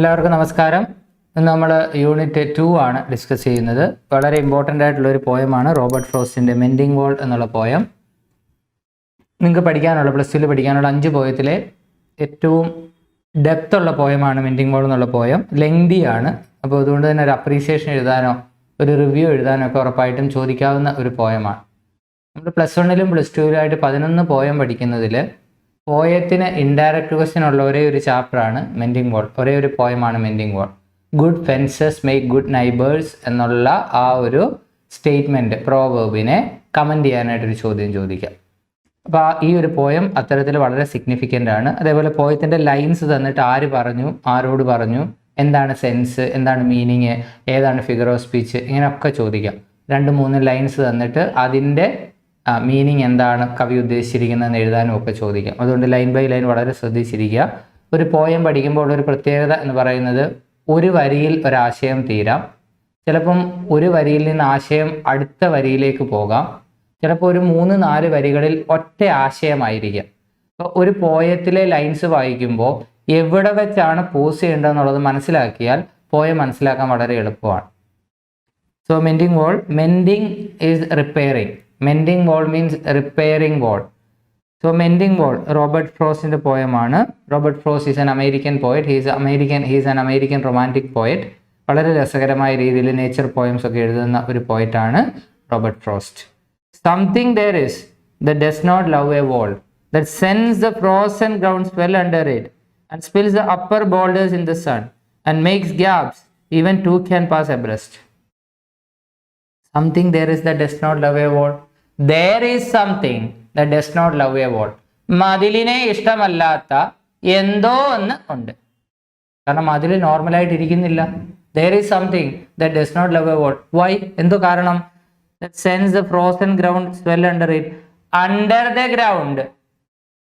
എല്ലാവർക്കും നമസ്കാരം. ഇന്ന് നമ്മൾ യൂണിറ്റ് 2 ആണ് ഡിസ്കസ് ചെയ്യുന്നത്. വളരെ ഇമ്പോർട്ടൻ്റ് ആയിട്ടുള്ളൊരു പോയമാണ് റോബർട്ട് ഫ്രോസ്റ്റിൻ്റെ മെൻഡിങ് വോൾ എന്നുള്ള പോയം. നിങ്ങൾക്ക് പഠിക്കാനുള്ള +2 പഠിക്കാനുള്ള 5 പോയത്തിലെ ഏറ്റവും ഡെപ്ത് ഉള്ള പോയമാണ് മെൻഡിങ് വോൾ എന്നുള്ള പോയം. ലെങ്തി ആണ്. അപ്പോൾ അതുകൊണ്ട് തന്നെ ഒരു അപ്രീസിയേഷൻ എഴുതാനോ ഒരു റിവ്യൂ എഴുതാനോ ഒക്കെ ഉറപ്പായിട്ടും ചോദിക്കാവുന്ന ഒരു പോയമാണ്. നമ്മൾ +1ലും +2ലായിട്ട് 11 പോയം പഠിക്കുന്നതിൽ പോയത്തിന് ഇൻഡയറക്റ്റ് ക്വസ്റ്റ്യൻ ഉള്ള ഒരേ ഒരു ചാപ്റ്ററാണ് മെൻഡിങ് വോൾ. ഒരേ ഒരു പോയമാണ് mending wall. Good fences make good neighbours എന്നുള്ള ആ ഒരു സ്റ്റേറ്റ്മെൻറ്റ് പ്രോവേർബിനെ കമൻറ്റ് ചെയ്യാനായിട്ടൊരു ചോദ്യം ചോദിക്കാം. അപ്പോൾ ഈ ഒരു പോയം അത്തരത്തിൽ വളരെ സിഗ്നിഫിക്കൻ്റ് ആണ്. അതേപോലെ പോയത്തിൻ്റെ ലൈൻസ് തന്നിട്ട് ആര് പറഞ്ഞു, ആരോട് പറഞ്ഞു, എന്താണ് സെൻസ്, എന്താണ് മീനിങ്, ഏതാണ് ഫിഗർ ഓഫ് സ്പീച്ച്, ഇങ്ങനെയൊക്കെ ചോദിക്കാം. 2-3 ലൈൻസ് തന്നിട്ട് അതിൻ്റെ മീനിങ് എന്താണ് കവി ഉദ്ദേശിച്ചിരിക്കുന്നതെന്ന് എഴുതാനും ഒക്കെ ചോദിക്കാം. അതുകൊണ്ട് ലൈൻ ബൈ ലൈൻ വളരെ ശ്രദ്ധിച്ചിരിക്കുക. ഒരു പോയം പഠിക്കുമ്പോൾ ഒരു പ്രത്യേകത എന്ന് പറയുന്നത് ഒരു വരിയിൽ ഒരാശയം തീരാം. ചിലപ്പം ഒരു വരിയിൽ നിന്ന് ആശയം അടുത്ത വരിയിലേക്ക് പോകാം. ചിലപ്പോൾ ഒരു 3-4 വരികളിൽ ഒറ്റ ആശയമായിരിക്കാം. അപ്പോൾ ഒരു പോയത്തിലെ ലൈൻസ് വായിക്കുമ്പോൾ എവിടെ വെച്ചാണ് പോസ് ചെയ്യേണ്ടതെന്നുള്ളത് മനസ്സിലാക്കിയാൽ പോയം മനസ്സിലാക്കാൻ വളരെ എളുപ്പമാണ്. So mending wall, mending is repairing. Mending wall means repairing wall. So mending wall, Robert Frost's പോയമാണ്. Robert Frost is an American poet. He is an American romantic poet. വളരെ രസകരമായ രീതിയിൽ നേച്ചർ പോയംസ് ഒക്കെ എഴുതുന്ന ഒരു പോയറ്റാണ് Robert Frost. Something there is that does not love a wall, that sends the frozen ground swell under it and spills the upper boulders in the sun and makes gaps even two can pass abreast. Something there is that does not love a wall. There is something that does not love a wall. മതിലിനെ ഇഷ്ടമല്ലാത്ത എന്തോ ഒന്ന് ഉണ്ട്. കാരണം മതിൽ നോർമലായിട്ട് ഇരിക്കുന്നില്ല. There is something that does not love a wall. Why? എന്തോ കാരണം. That sends the frozen ground swell under it. Under the ground,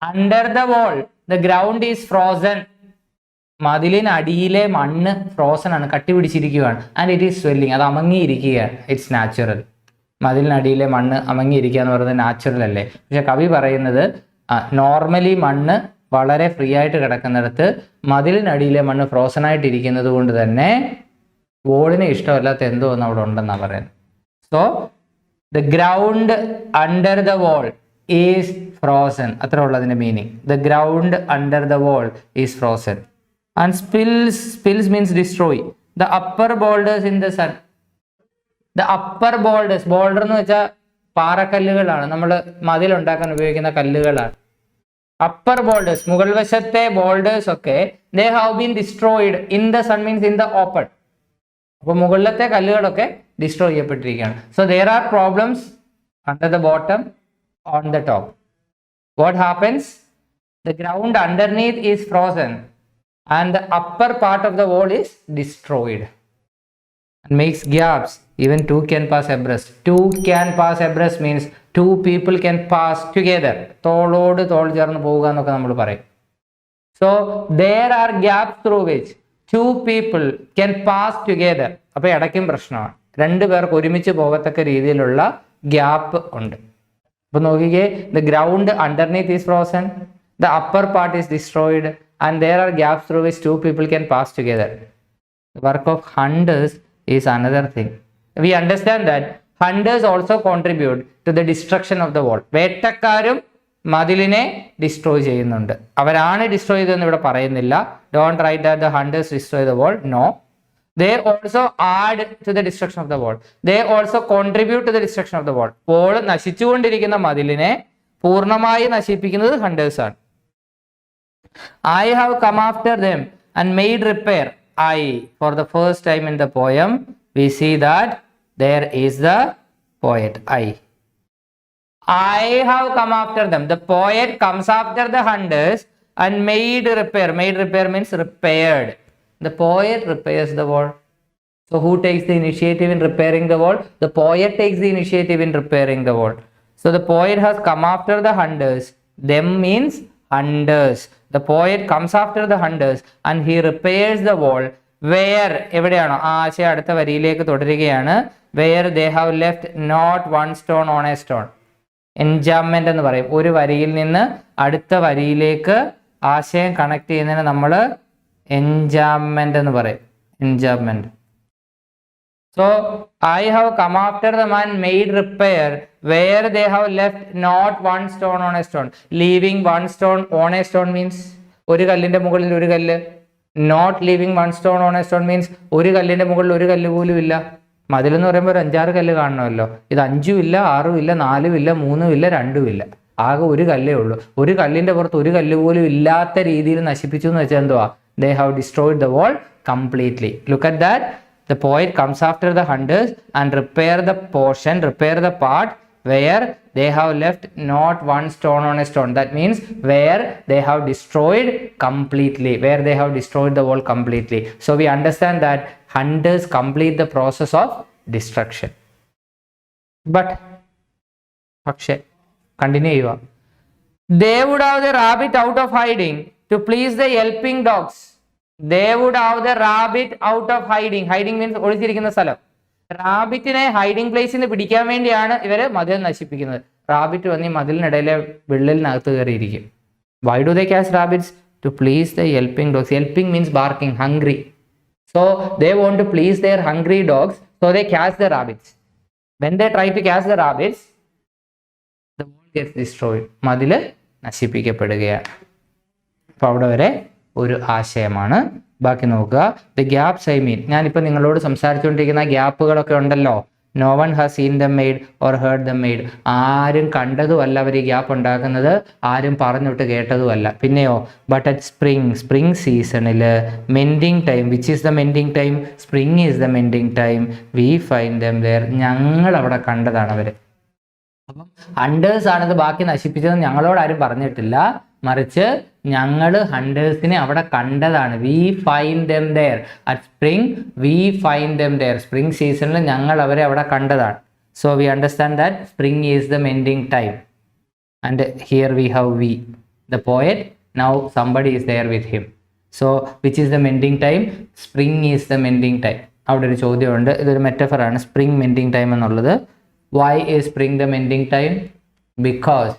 under the wall, the ground is frozen. മതിലിനടിയിലെ മണ്ണ് ഫ്രോസൺ ആണ്, കട്ടി പിടിച്ചിരിക്കുകയാണ്. ആൻഡ് ഇറ്റ് ഈസ് സ്വെല്ലിങ്, അത് അമങ്ങിയിരിക്കുകയാണ്. It's natural. മതിലിനടിയിലെ മണ്ണ് അമങ്ങിയിരിക്കുക എന്ന് പറയുന്നത് നാച്ചുറൽ അല്ലേ? പക്ഷെ കവി പറയുന്നത് നോർമലി മണ്ണ് വളരെ ഫ്രീ ആയിട്ട് കിടക്കുന്നിടത്ത് മതിലിനടിയിലെ മണ്ണ് ഫ്രോസൺ ആയിട്ടിരിക്കുന്നത് കൊണ്ട് തന്നെ വോളിനെ ഇഷ്ടമല്ലാത്ത എന്തോ ഒന്ന് അവിടെ ഉണ്ടെന്നാണ് പറയുന്നത്. So the ground under the wall is frozen, അത്ര ഉള്ളതിൻ്റെ meaning. The ground under the wall is frozen. And spills means destroy. The upper boulders in the sun. The upper boulders, boulder എന്ന് വെച്ചാൽ പാറക്കല്ലുകളാണ്, നമ്മൾ മതിലുണ്ടാക്കാൻ ഉപയോഗിക്കുന്ന കല്ലുകളാണ്. അപ്പർ ബോൾഡേഴ്സ്, മുകൾ വശത്തെ boulders ഒക്കെ they have been destroyed in the sun means in the open. അപ്പോൾ മുകളിലത്തെ കല്ലുകളൊക്കെ destroy ചെയ്യപ്പെട്ടിരിക്കുകയാണ്. So there are problems under the bottom, on the top. What happens? The ground underneath is frozen and the upper part of the wall is destroyed and makes gaps even two can pass abreast. Two can pass abreast means two people can pass together. തോളോട് തോൾ ചേർന്ന് പോവുക എന്നൊക്കെ നമ്മൾ പറയും. So there are gaps through which two people can pass together. അപ്പോൾ ഇടയ്ക്കും പ്രശ്നമാണ്, 2 പേർക്ക് ഒരുമിച്ച് പോകത്തക്ക രീതിയിലുള്ള ഗ്യാപ്പ് ഉണ്ട്. അപ്പോൾ നോക്കിക്കേ, the ground underneath is frozen, the upper part is destroyed and there are gaps through which two people can pass together. The work of hunters is another thing. We understand that hunters also contribute to the destruction of the wall. വേട്ടക്കാരും മതിലിനെ destroy ചെയ്യുന്നുണ്ട്. അവരാണ് destroy ചെയ്തതെന്ന് ഇവിടെ പറയുന്നില്ല. Don't write that the hunters destroy the wall. No. They also add to the destruction of the wall. They also contribute to the destruction of the wall. wall നശിച്ചുകൊണ്ടിരിക്കുന്ന മതിലിനെ പൂർണ്ണമായി നശിപ്പിക്കുന്നത് hunters ആണ്. I have come after them and made repair. For the first time in the poem we see that there is the poet I have come after them. The poet comes after the hunters and made repair. Made repair means repaired. The poet repairs the wall. So who takes the initiative in repairing the wall? The poet takes the initiative in repairing the wall. So the poet has come after the hunters. Them means hunters. The poet comes after the hunters and he repairs the wall where, എവിടെയാണോ ആശയം അടുത്ത വരിയിലേക്ക് തുടരുകയാണ്, where they have left not one stone on a stone. എൻജാംമെന്റ് എന്ന് പറയും. ഒരു വരിയിൽ നിന്ന് അടുത്ത വരിയിലേക്ക് ആശയം കണക്ട് ചെയ്യുന്നതിന് നമ്മൾ enjambment എന്ന് പറയും. Enjambment. So I have come after them and made repair where they have left not one stone on a stone. Leaving one stone on a stone means ഒരു കല്ലിന്റെ മുകളിൽ ഒരു കല്ല്. Not leaving one stone on a stone means ഒരു കല്ലിന്റെ മുകളിൽ ഒരു കല്ല് പോലും ഇല്ല. മതിലെന്ന് പറയുമ്പോൾ ഒരു 5-6 കല്ല് കാണണമല്ലോ. ഇത് 5ഉം ഇല്ല, 6ഉം ഇല്ല, 4ഉം ഇല്ല, 3ഉം ഇല്ല, 2ഉം ഇല്ല. ആകെ ഒരു കല്ലേ ഉള്ളൂ. ഒരു കല്ലിന്റെ പുറത്ത് ഒരു കല്ല് പോലും ഇല്ലാത്ത രീതിയിൽ നശിപ്പിച്ചു എന്ന് വെച്ചാൽ എന്തുവാ? They have destroyed the wall completely. Look at that. The poet comes after the hunters and repair the part where they have left not one stone on a stone. That means where they have destroyed completely, where they have destroyed the wall completely. So we understand that hunters complete the process of destruction. But പക്ഷേ continue ചെയ്യുക. They would have the rabbit out of hiding to please the yelping dogs. They would have the rabbit out of hiding. Hiding means ഒളിച്ചിരിക്കുന്ന സ്ഥലം. റാബിറ്റിനെ hiding പ്ലേസിൽ നിന്ന് പിടിക്കാൻ വേണ്ടിയാണ് ഇവര് മതിൽ നശിപ്പിക്കുന്നത്. റാബിറ്റ് വന്ന് ഈ മതിലിനിടയിലെ വിള്ളലിനകത്ത് കയറിയിരിക്കും. Why do they catch rabbits? To please the yelping dogs. Yelping means barking, hungry. So they want to please their hungry dogs, so they catch the rabbits. When they try to catch the rabbits, the wall gets destroyed. മതില് നശിപ്പിക്കപ്പെടുകയാണ്. അപ്പോൾ അവിടെ വരെ ഒരു ആശയമാണ്. ബാക്കി നോക്കുക. The gaps I mean, ഞാനിപ്പോൾ നിങ്ങളോട് സംസാരിച്ചുകൊണ്ടിരിക്കുന്ന ഗ്യാപ്പുകളൊക്കെ ഉണ്ടല്ലോ. No one has seen them made or heard them made. ആരും കണ്ടതുമല്ല അവർ ഈ ഗ്യാപ്പ് ഉണ്ടാക്കുന്നത്, ആരും പറഞ്ഞിട്ട് കേട്ടതുമല്ല. പിന്നെയോ ബട്ട് അറ്റ് സ്പ്രിങ് സീസണിൽ mending time, which is the mending time? Spring is the mending time. We find them there. ഞങ്ങൾ അവിടെ കണ്ടതാണ് അവർ. അപ്പം ഹണ്ടേഴ്സ് ആണിത് ബാക്കി നശിപ്പിച്ചതെന്ന് ഞങ്ങളോട് ആരും പറഞ്ഞിട്ടില്ല, മറിച്ച് ഞങ്ങൾ ഹണ്ടേഴ്സിനെ അവിടെ കണ്ടതാണ്. We find them there at spring. We find them there. Spring സീസണിൽ ഞങ്ങൾ അവരെ അവിടെ കണ്ടതാണ്. So we understand that spring is the mending time. And here we have we, the poet. Now somebody is there with him. So which is the mending time? Spring is the mending time. അവിടെ ഒരു ചോദ്യമുണ്ട്. ഇതൊരു മെറ്റഫറാണ്, spring mending time എന്നുള്ളത്. Why is spring the mending time? Because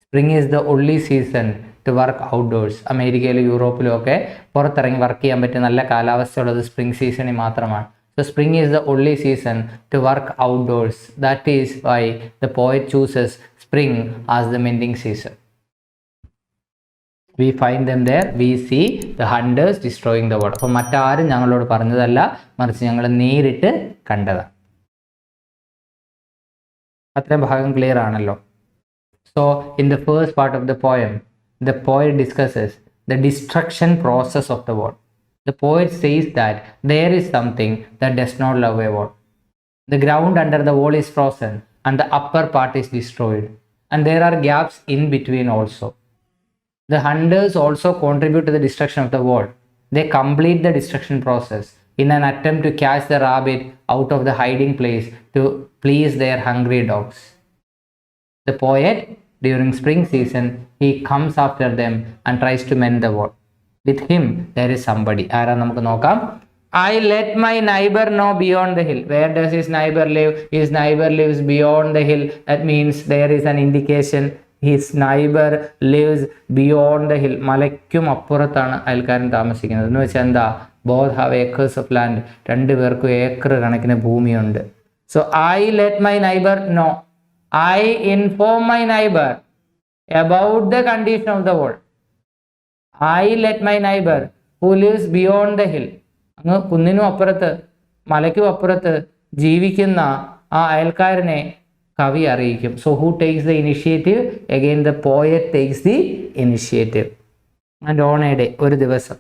spring is the only season to work outdoors. അമേരിക്കയിലും യൂറോപ്പിലും ഒക്കെ പുറത്തിറങ്ങി വർക്ക് ചെയ്യാൻ പറ്റിയ നല്ല കാലാവസ്ഥയുള്ളത് സ്പ്രിംഗ് സീസണിൽ മാത്രമാണ്. So spring is the only season to work outdoors. That is why the poet chooses spring as the mending season. We find them there. We see the hunters destroying the wall. അപ്പോൾ മറ്റാരും ഞങ്ങളോട് പറഞ്ഞതല്ല, മറിച്ച് ഞങ്ങൾ നേരിട്ട് കണ്ടതാണ്. അത്രയും ഭാഗം ക്ലിയർ ആണല്ലോ. So in the first part of the poem, the poet discusses the destruction process of the wall. The poet says that there is something that does not love a wall. The ground under the wall is frozen and the upper part is destroyed, and there are gaps in between also. The hunters also contribute to the destruction of the wall. They complete the destruction process in an attempt to catch the rabbit out of the hiding place to please their hungry dogs. The poet, during spring season, he comes after them and tries to mend the wall. With him, there is somebody. ആരാ നമുക്ക് നോക്കാം. I let my neighbor know beyond the hill. Where does his neighbor live? His neighbor lives beyond the hill. That means there is an indication his neighbor lives beyond the hill. മലയ്ക്കും അപ്പുറത്താണ് അയൽക്കാരൻ താമസിക്കുന്നത്. എന്ന് വെച്ചാൽ എന്താ? Both have acres of land. രണ്ടു പേർക്കും acre കണക്കിന് ഭൂമിയുണ്ട്. So I let my neighbor know. I inform my neighbor about the condition of the wall. I let my neighbor who lives beyond the hill. അങ്ങ് കുന്നിനും അപ്പുറത്ത് മലയ്ക്കും അപ്പുറത്ത് ജീവിക്കുന്ന ആ അയൽക്കാരനെ കവി അറിയിക്കും. So who takes the initiative? Again the poet takes the initiative. And on a day, ഒരു ദിവസം,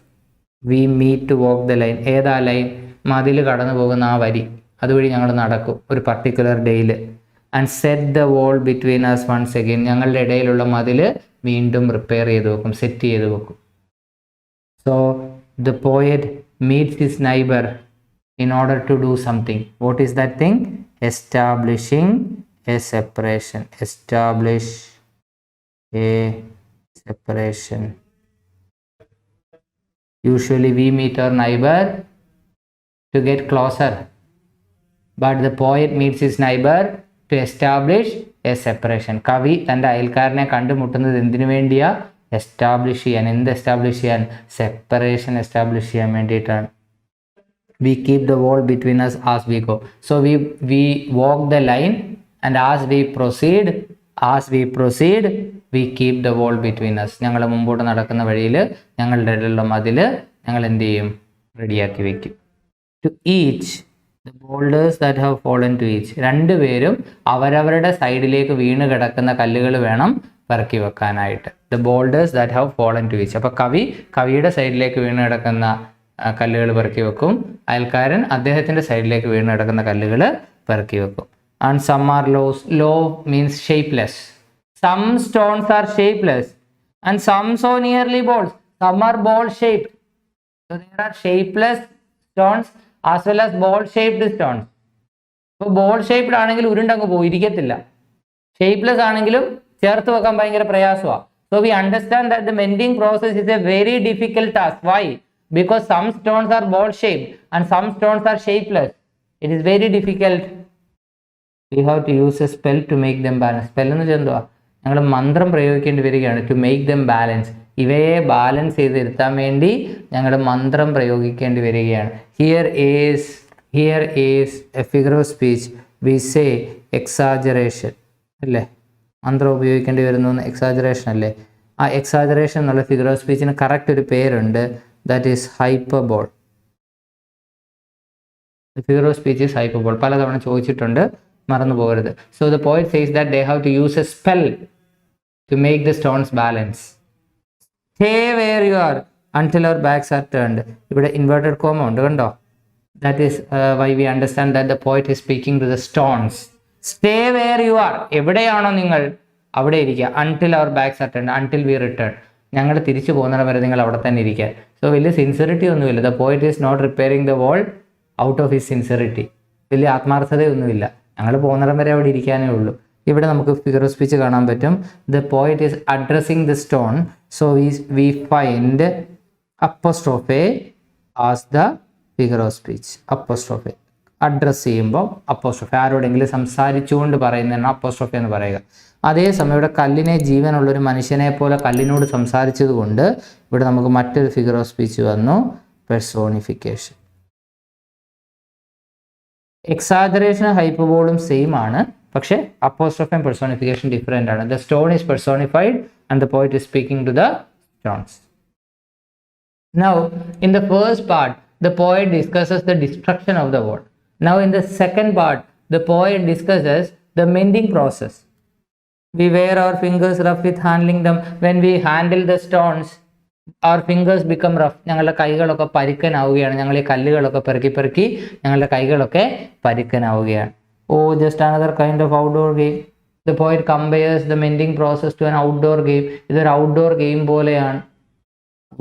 we meet to walk the line. ഏതാ ലൈൻ? മതിൽ കടന്നു പോകുന്ന ആ വരി, അതുവഴി ഞങ്ങൾ നടക്കും ഒരു പർട്ടിക്കുലർ ഡേയിൽ. And set the wall between us once again. ഞങ്ങളുടെ ഇടയിലുള്ള മതിൽ വീണ്ടും റിപ്പയർ ചെയ്ത് വെക്കും, സെറ്റ് ചെയ്ത് വെക്കും. So the poet meats his neighbour in order to do something. What is that thing? Establishing a separation. Establish a separation. Usually we meet our neighbor to get closer, but the poet meets his neighbor to establish a separation. കവി തൻ്റെ അയൽക്കാരനെ കണ്ടുമുട്ടുന്നത് എന്തിനു വേണ്ടിയാ? Establish ചെയ്യാൻ. എന്ത് establish ചെയ്യാൻ? Separation establish ചെയ്യാൻ വേണ്ടിയിട്ടാണ്. We keep the wall between us as we go. So we walk the line, and as we proceed, we keep the wall between us. ഞങ്ങൾ മുമ്പോട്ട് നടക്കുന്ന വഴിയിൽ ഞങ്ങളുടെ ഇടയിലുള്ള മതിൽ ഞങ്ങൾ എന്ത് ചെയ്യും? റെഡിയാക്കി വെക്കും. To each the boulders that have fallen to each. രണ്ടുപേരും അവരവരുടെ സൈഡിലേക്ക് വീണ് കിടക്കുന്ന കല്ലുകൾ വേണം പെറുക്കി വെക്കാനായിട്ട്. The boulders that have fallen to each. അപ്പോൾ കവിയുടെ സൈഡിലേക്ക് വീണ് കിടക്കുന്ന കല്ലുകൾ പെറുക്കി വെക്കും. അയൽക്കാരൻ അദ്ദേഹത്തിൻ്റെ സൈഡിലേക്ക് വീണ് കിടക്കുന്ന കല്ലുകൾ പെറുക്കി വെക്കും. And some are low means shapeless. Some stones are shapeless and some so nearly balls. Some are ball shaped. So there are shapeless stones as well as ball shaped stones. ഇപ്പോൾ ബോൾ ഷേപ്ഡ് ആണെങ്കിൽ ഉരുണ്ടങ്ങ് പോയിരിക്കത്തില്ല. Shapeless ആണെങ്കിലും ചേർത്ത് വെക്കാൻ ഭയങ്കര പ്രയാസമാണ്. So we understand that the mending process is a very difficult task. Why? Because some stones are ball shaped and some stones are shapeless. It is very difficult. We have to use a spell to make them balance. Spell എന്ന് വെച്ചാൽ എന്തുവാ? ഞങ്ങൾ മന്ത്രം പ്രയോഗിക്കേണ്ടി വരികയാണ്. To make them balance. ഇവയെ balance ചെയ്തിരുത്താൻ വേണ്ടി ഞങ്ങൾ മന്ത്രം പ്രയോഗിക്കേണ്ടി വരികയാണ്. Here is a figure of speech. We say exaggeration. അല്ലേ? മന്ത്രം ഉപയോഗിക്കേണ്ടി വരുന്നു എക്സാജറേഷൻ അല്ലേ? ആ എക്സാജറേഷൻ എന്നുള്ള ഫിഗർ ഓഫ് സ്പീച്ചിന് കറക്റ്റ് ഒരു പേരുണ്ട്. That is hyperbole. Figure of speech is hyperbole. പലതവണ ചോദിച്ചിട്ടുണ്ട്, മറന്നു പോകരുത്. So the poet says that they have to use a spell to make the stones balance. Stay where you are until our backs are turned. ഇവിടെ inverted comma ഉണ്ട്, കണ്ടോ? That is why we understand that the poet is speaking to the stones. Stay where you are. എവിടെയാണോ നിങ്ങൾ അവിടെ ഇരിക്കുക. Until our backs are turned, until V return. ഞങ്ങൾ തിരിച്ചു പോകുന്നിടം വരെ നിങ്ങൾ അവിടെ തന്നെ ഇരിക്കുക. സോ വലിയ സിൻസിറിറ്റി ഒന്നുമില്ല. The poet is not repairing the wall out of his sincerity. വലിയ ആത്മാർത്ഥതയൊന്നുമില്ല. ഞങ്ങൾ പോകുന്നിടം വരെ അവിടെ ഇരിക്കാനേ ഉള്ളൂ. ഇവിടെ നമുക്ക് ഫിഗർ ഓഫ് സ്പീച്ച് കാണാൻ പറ്റും. The poet is addressing the stone. So we find apostrophe as the figure of speech. Apostrophe address ചെയ്യുമ്പോൾ അപ്പോസ്ട്രോഫെ, ആരോടെങ്കിലും സംസാരിച്ചുകൊണ്ട് പറയുന്നതാണ് അപ്പോസ്ട്രോഫെ എന്ന് പറയുക. അതേസമയം ഇവിടെ കല്ലിനെ ജീവനുള്ളൊരു മനുഷ്യനെ പോലെ കല്ലിനോട് സംസാരിച്ചത് കൊണ്ട് ഇവിടെ നമുക്ക് മറ്റൊരു ഫിഗർ ഓഫ് സ്പീച്ച് വന്നു, പെർസോണിഫിക്കേഷൻ. എക്സാജറേഷനും ഹൈപ്പർബോളും സെയിം ആണ്, പക്ഷേ അപ്പോസ്ട്രോഫയും പെർസോണിഫിക്കേഷൻ ഡിഫറെൻ്റ് ആണ്. The stone is personified and the poet is speaking to the stones. Now in the first part the poet discusses the destruction of the world. Now in the second part the poet discusses the mending process. We wear our fingers rough with handling them. When we handle the stones our fingers become rough. ഞങ്ങളുടെ കൈകളൊക്കെ പരുക്കനാവുകയാണ്. ഞങ്ങൾ ഈ കല്ലുകളൊക്കെ പെറുക്കി ഞങ്ങളുടെ കൈകളൊക്കെ പരുക്കനാവുകയാണ്. Oh, just another kind of outdoor game. The poet compares the mending process to an outdoor game. ഇതൊരു outdoor game പോലെയാണ്.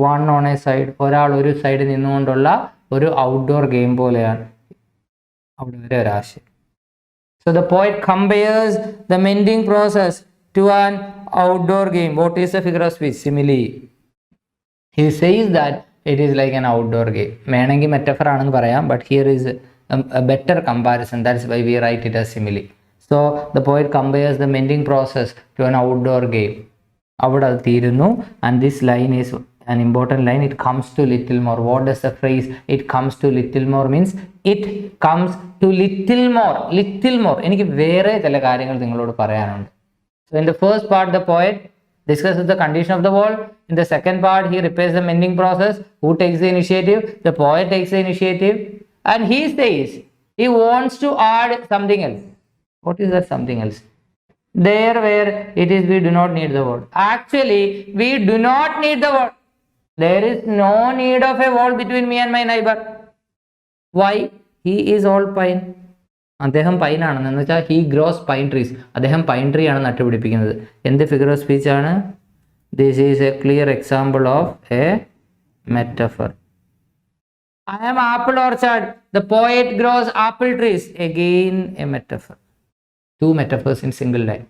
One on A side, ഒരാൾ ഒരു സൈഡിൽ നിന്നുകൊണ്ടുള്ള ഒരു ഔട്ട്ഡോർ ഗെയിം പോലെയാണ്. അവിടെ വരെ ഒരാശയം. So the poet compares the mending process to an outdoor game. What is the figure of speech? Simile. He says that it is like an outdoor game. വേണമെങ്കിൽ metaphor ആണെന്ന് പറയാം, but here is a better comparison. That's why we write it as simile. So the poet compares the mending process to an outdoor game. അവിടെ അത് തീരുന്നു. And this line is an important line. It comes to little more. What does the phrase it comes to little more means? It comes to little more. Little more. എനിക്ക് വേറെ ചില കാര്യങ്ങൾ നിങ്ങളോട് പറയാനുണ്ട്. So in the first part the poet discusses the condition of the world. In the second part he repairs the mending process. Who takes the initiative? The poet takes the initiative, and he says he wants to add something else. What is that something else? There where it is we do not need the word. Actually we do not need the word. There is no need of a wall between me and my neighbor. Why? He is all pine. അദ്ദേഹം പൈനാണെന്ന് വെച്ചാൽ he grows pine trees. അദ്ദേഹം pine tree ആണ് നട്ടുപിടിപ്പിക്കുന്നത്. എന്ത് figure of speech ആണ്? This is a clear example of a metaphor. I am apple orchard. The poet grows apple trees. Again a metaphor. Two metaphors in single line.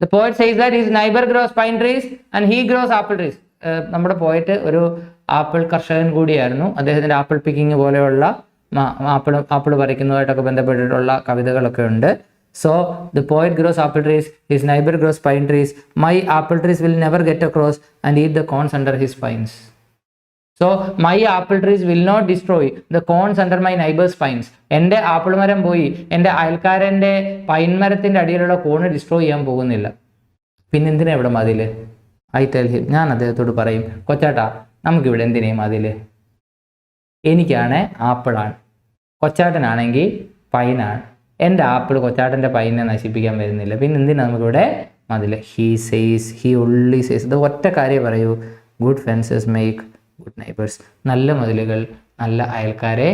The poet says that his neighbor grows pine trees and he grows apple trees. നമ്മുടെ പോയിട്ട് ഒരു apple കർഷകൻ കൂടിയായിരുന്നു. അദ്ദേഹത്തിൻ്റെ apple picking പോലെയുള്ള apple പറിക്കുന്നതുമായിട്ടൊക്കെ ബന്ധപ്പെട്ടിട്ടുള്ള കവിതകളൊക്കെ ഉണ്ട്. So the poet grows apple trees, his neighbor grows pine trees. My apple trees will never get across and eat the corns under his pines. So my apple trees will not destroy the corns under my neighbor's pines. എൻ്റെ apple മരം പോയി എൻ്റെ അയൽക്കാരൻ്റെ pine മരത്തിൻ്റെ അടിയിലുള്ള cone destroy ചെയ്യാൻ പോകുന്നില്ല. പിന്നെ എന്തിനാ ഇവിടെ മതില്? ഐ ടെൽ ഹിം, ഞാൻ അദ്ദേഹത്തോട് പറയും, കൊച്ചാട്ടാ നമുക്കിവിടെ എന്തിനേയും മതില്? എനിക്കാണ് ആപ്പിളാണ്, കൊച്ചാട്ടനാണെങ്കിൽ പൈനാണ്. എൻ്റെ ആപ്പിൾ കൊച്ചാട്ടൻ്റെ പൈനെ നശിപ്പിക്കാൻ വരുന്നില്ല, പിന്നെ എന്തിനാ നമുക്കിവിടെ മതില്? ഹി ഓൺലി സേസ് ഇത് ഒറ്റ കാര്യം പറയൂ, good fences make good neighbours. നല്ല മതിലുകൾ നല്ല അയൽക്കാരെ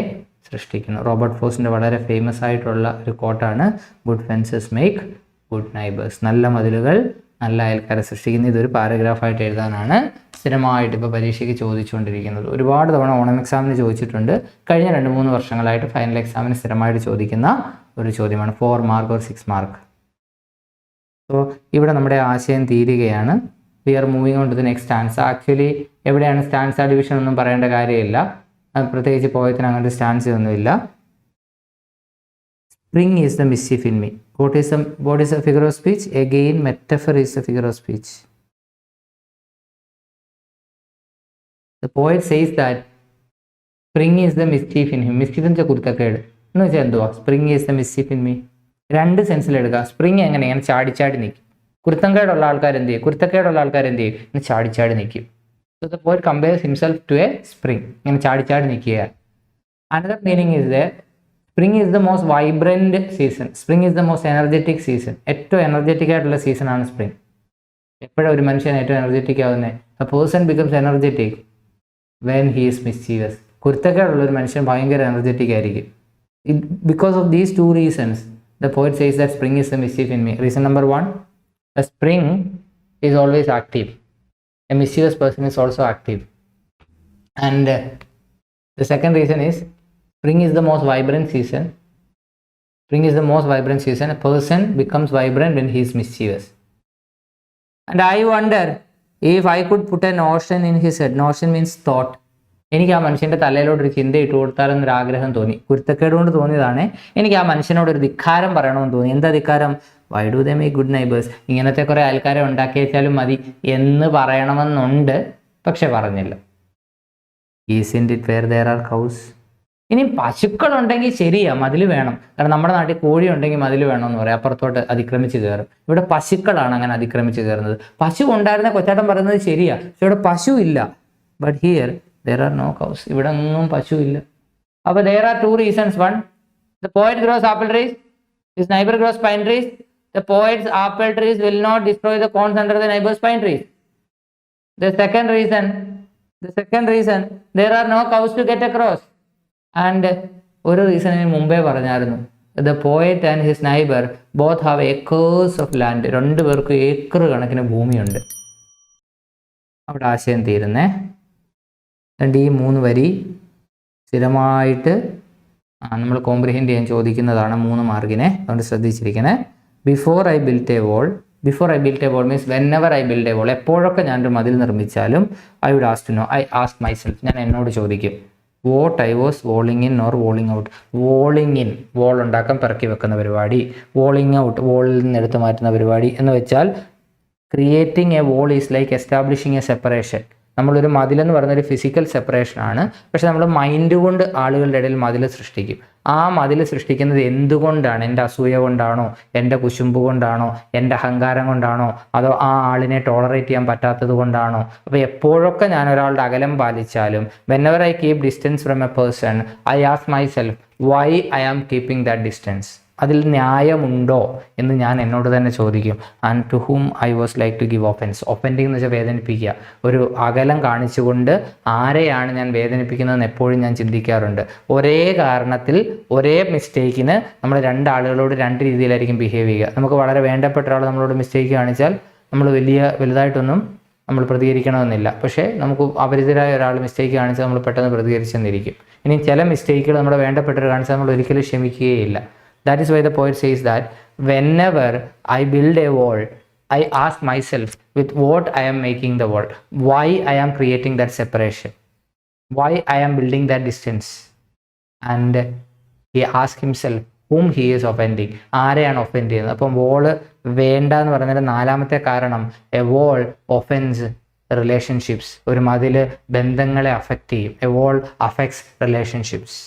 സൃഷ്ടിക്കുന്നു. റോബർട്ട് ഫ്രോസ്റ്റിൻ്റെ വളരെ ഫേമസ് ആയിട്ടുള്ള ഒരു കോട്ടാണ് good fences make good neighbours. നല്ല മതിലുകൾ നല്ല അയൽക്കാരെ സൃഷ്ടിക്കുന്ന. ഇതൊരു പാരഗ്രാഫായിട്ട് എഴുതാനാണ് സ്ഥിരമായിട്ട് ഇപ്പോൾ പരീക്ഷയ്ക്ക് ചോദിച്ചുകൊണ്ടിരിക്കുന്നത്. ഒരുപാട് തവണ ഓണം എക്സാമിന് ചോദിച്ചിട്ടുണ്ട്. കഴിഞ്ഞ 2-3 വർഷങ്ങളായിട്ട് ഫൈനൽ എക്സാമിന് സ്ഥിരമായിട്ട് ചോദിക്കുന്ന ഒരു ചോദ്യമാണ്. 4 മാർക്ക് or 6 മാർക്ക്. സോ ഇവിടെ നമ്മുടെ ആശയം തീരുകയാണ്. We are moving on to the next stanza. Actually എവിടെയാണ് സ്റ്റാൻസ ഡിവിഷൻ ഒന്നും പറയേണ്ട കാര്യമില്ല, പ്രത്യേകിച്ച് പോയത്തിന് അങ്ങനത്തെ സ്റ്റാൻസ ഒന്നുമില്ല. Spring is the mischief in me. What is a figure of speech? Again, metaphor is a figure of speech. The poet says that spring is the mischief in him. Mischief എന്ന് വെച്ചാൽ കുരുത്തക്കേട് എന്ന് വെച്ചാൽ എന്തുവാ? Spring is the mischief in me. 2 സെൻസിലെടുക്കുക. Spring എങ്ങനെ ചാടിച്ചാടി നിൽക്കും. കുരുത്തക്കേടുള്ള ആൾക്കാർ എന്ത് ചെയ്യും? ചാടിച്ചാടി നിൽക്കും. So the poet compares himself to a spring. ഇങ്ങനെ ചാടിച്ചാടി നിൽക്കുക. Another meaning is that spring is the most vibrant season. Spring is the most energetic season. ഏറ്റവും energetic ആയിട്ടുള്ള സീസൺ ആണ് സ്പ്രിങ്. എപ്പോഴാണ് ഒരു മനുഷ്യൻ ഏറ്റവും എനർജറ്റിക് ആവുന്നത്? A person becomes energetic when he is mischievous. കുരുത്തക്കേടുള്ള ഒരു മനുഷ്യൻ ഭയങ്കര എനർജറ്റിക് ആയിരിക്കും. Because of these 2 reasons, the poet says that spring is the mischief in me. Reason number 1, a spring is always active. A mischievous person is also active. And the second reason is spring is the most vibrant season. Spring is the most vibrant season. A person becomes vibrant when he is mischievous. And I wonder if I could put a notion in his head. Notion means thought. എനിക്ക് ആ മനുഷ്യൻ്റെ തലയിലോട്ടൊരു ചിന്ത ഇട്ട് കൊടുത്താലെന്നൊരു ആഗ്രഹം തോന്നി. കുരുത്തക്കേട് കൊണ്ട് തോന്നിയതാണ്. എനിക്ക് ആ മനുഷ്യനോടൊരു ധിക്കാരം പറയണമെന്ന് തോന്നി. എന്താ ധിക്കാരം? Why do they make good neighbours? ഇങ്ങനത്തെ കുറേ ആൾക്കാരെ ഉണ്ടാക്കി വെച്ചാലും മതി എന്ന് പറയണമെന്നുണ്ട്, പക്ഷെ പറഞ്ഞില്ല. Isn't it where there are cows? ഇനി പശുക്കളുണ്ടെങ്കിൽ ശരിയാ, മതിൽ വേണം. കാരണം നമ്മുടെ നാട്ടിൽ കോഴി ഉണ്ടെങ്കിൽ മതിൽ വേണമെന്ന് പറയാം, അപ്പുറത്തോട്ട് അതിക്രമിച്ച് കയറും. ഇവിടെ പശുക്കളാണ് അങ്ങനെ അതിക്രമിച്ച് കയറുന്നത്. പശു ഉണ്ടായിരുന്ന കൊച്ചാട്ടൻ പറയുന്നത് ശരിയാ, പക്ഷെ ഇവിടെ പശു ഇല്ല. But here there are no cows. ഇവിടെ ഒന്നും പശു ഇല്ല. അപ്പോൾ there are 2 reasons. 1, the poet grows apple trees, his neighbor grows pine trees. The poet's apple trees will not destroy the corns under the neighbor's pine trees. The second reason, there are no cows to get across. And ഒരു റീസണിന് മുമ്പേ പറഞ്ഞായിരുന്നു, the poet and his neighbor both have acres of land. 2 പേർക്ക് acre കണക്കിന് ഭൂമിയുണ്ട്. അവിടെ ആശയം തീരുന്നേ. ഈ 3 വരി സ്ഥിരമായിട്ട് നമ്മൾ കോംപ്രിഹെൻഡ് ചെയ്യാൻ ചോദിക്കുന്നതാണ് 3 മാർക്കിനെ. അതുകൊണ്ട് ശ്രദ്ധിച്ചിരിക്കണേ. Before I built a wall means whenever I build a wall. എപ്പോഴൊക്കെ ഞാനൊരു മതിൽ നിർമ്മിച്ചാലും I would ask to know, I ask myself, ഞാൻ എന്നോട് ചോദിക്കും, what I was walling in or walling out. Walling in, wall ഉണ്ടാക്കാൻ പിറക്കി വെക്കുന്ന പരിപാടി. വോളിങ് ഔട്ട്, വോളിൽ നിന്ന് എടുത്തു മാറ്റുന്ന പരിപാടി. എന്ന് വെച്ചാൽ creating a wall is like establishing a separation. നമ്മളൊരു മതിലെന്ന് പറയുന്നൊരു ഫിസിക്കൽ സെപ്പറേഷനാണ്, പക്ഷെ നമ്മൾ മൈൻഡ് കൊണ്ട് ആളുകളുടെ ഇടയിൽ മതിൽ സൃഷ്ടിക്കും. ആ മതിൽ സൃഷ്ടിക്കുന്നത് എന്തുകൊണ്ടാണ്? എൻ്റെ അസൂയ കൊണ്ടാണോ, എൻ്റെ കുശുമ്പ് കൊണ്ടാണോ, എൻ്റെ അഹങ്കാരം കൊണ്ടാണോ, അതോ ആ ആളിനെ ടോളറേറ്റ് ചെയ്യാൻ പറ്റാത്തത് കൊണ്ടാണോ? അപ്പോൾ എപ്പോഴൊക്കെ ഞാൻ ഒരാളുടെ അകലം പാലിച്ചാലും, whenever I keep distance from a person, I ask myself why I am keeping that distance. അതിൽ ന്യായമുണ്ടോ എന്ന് ഞാൻ എന്നോട് തന്നെ ചോദിക്കും. And to whom I was like to give offence. Offending എന്ന് വെച്ചാൽ വേദനിപ്പിക്കുക. ഒരു അകലം കാണിച്ചുകൊണ്ട് ആരെയാണ് ഞാൻ വേദനിപ്പിക്കുന്നതെന്ന് എപ്പോഴും ഞാൻ ചിന്തിക്കാറുണ്ട്. ഒരേ കാരണത്തിൽ ഒരേ മിസ്റ്റേക്കിന് നമ്മൾ 2 ആളുകളോട് 2 രീതിയിലായിരിക്കും ബിഹേവ് ചെയ്യുക. നമുക്ക് വളരെ വേണ്ടപ്പെട്ട ഒരാൾ നമ്മളോട് മിസ്റ്റേക്ക് കാണിച്ചാൽ നമ്മൾ വലുതായിട്ടൊന്നും നമ്മൾ പ്രതികരിക്കണമെന്നില്ല. പക്ഷേ നമുക്ക് അപരിചിതരായ ഒരാൾ മിസ്റ്റേക്ക് കാണിച്ചാൽ നമ്മൾ പെട്ടെന്ന് പ്രതികരിച്ചെന്നിരിക്കും. ഇനി ചില മിസ്റ്റേക്കുകൾ നമ്മുടെ വേണ്ടപ്പെട്ടവർ കാണിച്ചാൽ നമ്മൾ ഒരിക്കലും ക്ഷമിക്കുകയില്ല. That is why the poet says that whenever I build a wall, I ask myself with what I am making the wall, why I am creating that separation, why I am building that distance. And he asks himself whom he is offending. ആരെയാണ് ഒഫെൻഡ് ചെയ്യുന്നത്? അപ്പം wall വേണ്ട എന്ന് പറഞ്ഞാൽ നാലാമത്തെ കാരണം A wall offence relationships. ഒരു മതില് ബന്ധങ്ങളെ അഫക്റ്റ് ചെയ്യും. A wall affects relationships.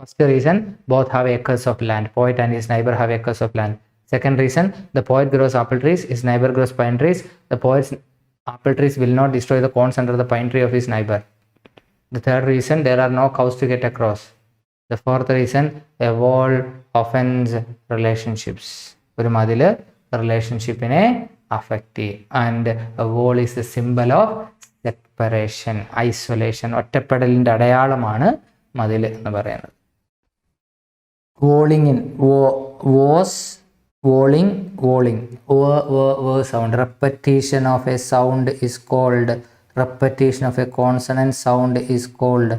First reason, both have acres of land. Poet and his neighbor have acres of land. Second reason, the poet grows apple trees, his neighbor grows pine trees. The poet's apple trees will not destroy the corns under the pine tree of his neighbor. The third reason, there are no cows to get across. The fourth reason, a wall offends relationships. ഒരു മതില് റിലേഷൻഷിപ്പിനെ affect ചെയ്യും. And a wall is the symbol of separation, isolation. ഒറ്റപ്പെടലിൻ്റെ അടയാളമാണ് മതിൽ എന്ന് പറയുന്നത്. Walling in walls walling walling sound. Repetition of a sound is called repetition of a consonant sound is called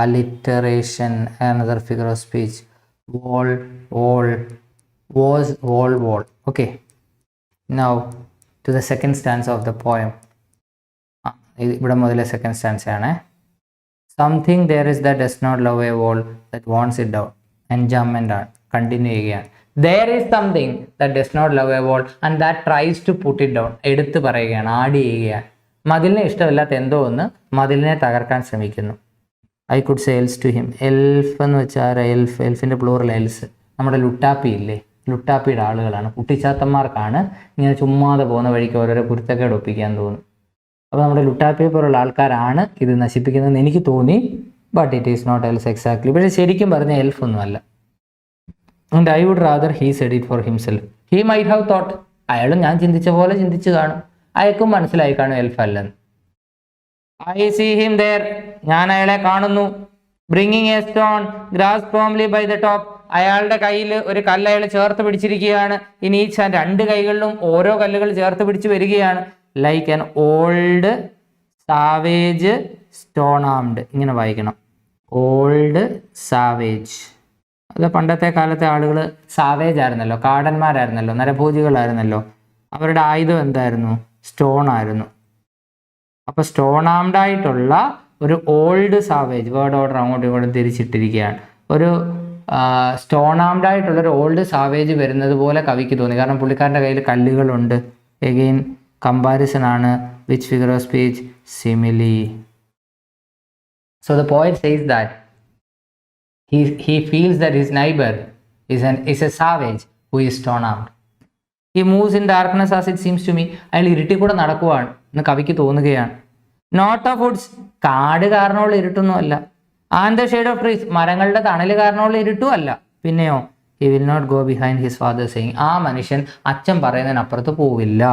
alliteration. Another figure of speech. Wall, wall, was, wall, wall. Okay, now to the second stanza of the poem. ഇവിടെ മുതലേ second stanza ആണ്. Something there is that does not love a wall that wants it down. Enjambment ആണ്, continue ചെയ്യുകയാണ്. There is something that does not love a wall and that tries to put it down. എടുത്ത് പറയുകയാണ്, add ചെയ്യുകയാണ്. മതിലിനെ ഇഷ്ടമില്ലാത്ത എന്തോ ഒന്ന് മതിലിനെ തകർക്കാൻ ശ്രമിക്കുന്നു. I could say elves to him. Elf എന്ന് വെച്ചാൽ എൽഫിൻ്റെ പ്ലൂറൽ എൽസ്. നമ്മുടെ ലുട്ടാപ്പി ഇല്ലേ, ലുട്ടാപ്പിയുടെ ആളുകളാണ്, കുട്ടിച്ചാത്തന്മാർക്കാണ് ഇങ്ങനെ ചുമ്മാതെ പോകുന്ന വഴിക്ക് ഓരോരോ കുരുത്തക്കേട് ഒപ്പിക്കാൻ തോന്നും. അപ്പോൾ നമ്മുടെ ലുട്ടാപ്പിയെ പോലുള്ള ആൾക്കാരാണ് ഇത് നശിപ്പിക്കുന്നതെന്ന് എനിക്ക് തോന്നി. But it is not elves exactly. പക്ഷേ ശരിക്കും പറഞ്ഞ എൽഫ് ഒന്നുമല്ല. And I would rather he said it for himself. He might have thought. അയാളും ഞാൻ ചിന്തിച്ച പോലെ ചിന്തിച്ച് കാണും. അയക്കും മനസ്സിലായി കാണും എൽഫ് അല്ലെന്ന്. I see him there. ഞാൻ അയാളെ കാണുന്നു. Bringing a stone grasped firmly by the top. അയാളുടെ കയ്യിൽ ഒരു കല്ല് അയാൾ ചേർത്ത് പിടിച്ചിരിക്കുകയാണ്. ഇനി ഈച്ച് ഹാൻഡ്, രണ്ട് കൈകളിലും ഓരോ കല്ലുകൾ ചേർത്ത് പിടിച്ച് വരികയാണ്. Like an old savage stone armed. ഇങ്ങനെ വായിക്കണം, ഓൾഡ് സാവേജ്. അത് പണ്ടത്തെ കാലത്തെ ആളുകൾ സാവേജ് ആയിരുന്നല്ലോ, കാടന്മാരായിരുന്നല്ലോ, നരഭോജികളായിരുന്നല്ലോ. അവരുടെ ആയുധം എന്തായിരുന്നു? സ്റ്റോൺ ആയിരുന്നു. അപ്പോൾ സ്റ്റോൺ ആംഡ് ആയിട്ടുള്ള ഒരു ഓൾഡ് സാവേജ്, വേർഡ് ഓർഡർ അങ്ങോട്ടും ഇങ്ങോട്ടും തിരിച്ചിട്ടിരിക്കുകയാണ്. ഒരു സ്റ്റോൺ ആംഡ് ആയിട്ടുള്ള ഒരു ഓൾഡ് സാവേജ് വരുന്നത് പോലെ കവിക്ക് തോന്നി. കാരണം പുള്ളിക്കാരൻ്റെ കയ്യിൽ കല്ലുകളുണ്ട്. എഗെയിൻ കമ്പാരിസൺ ആണ്. Which figure of speech? Simile. So the poet says that he feels that his neighbor is a savage who is stone armed. He moves in darkness as it seems to me. അയാൾ ഇരുട്ടി കൂടെ നടക്കുവാണ് എന്ന് കവിക്ക് തോന്നുകയാണ്. Not of Woods, കാട് കാരണമുള്ള ഇരുട്ടൊന്നും അല്ല. And the shade of trees, മരങ്ങളുടെ തണൽ കാരണമുള്ള ഇരുട്ടും അല്ല. പിന്നെയോ, he will not go behind his father saying, ആ മനുഷ്യൻ അച്ഛൻ പറയുന്നതിനപ്പുറത്ത് പോവില്ല.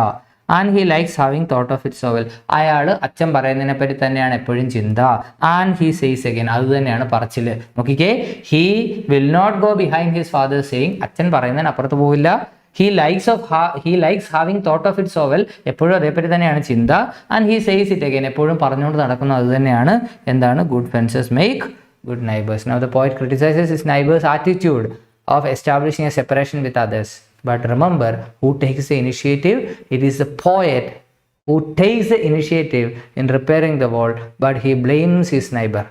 And he likes having thought of it so well. അയാൾ അച്ഛൻ പറയുന്നതിനെ പറ്റി തന്നെയാണ് എപ്പോഴും ചിന്ത. ആൻഡ് ഹി സേസ് അഗൈൻ, അത് തന്നെയാണ് പറച്ചില്. നോക്കിക്കേ, he will not go behind his father saying, അച്ഛൻ പറയുന്നതിനപ്പുറത്ത് പോവില്ല. He likes having thought of it so well, എപ്പോഴും അതേപ്പറ്റി തന്നെയാണ് ചിന്ത. And he says it again, എപ്പോഴും പറഞ്ഞുകൊണ്ട് നടക്കുന്നു അത് തന്നെയാണ്. എന്താണ്? Good fences make good neighbours. Now the poet criticises his neighbour's attitude of establishing a separation with others. But remember, who takes the initiative? It is the poet who takes the initiative in repairing the wall, but he blames his neighbor.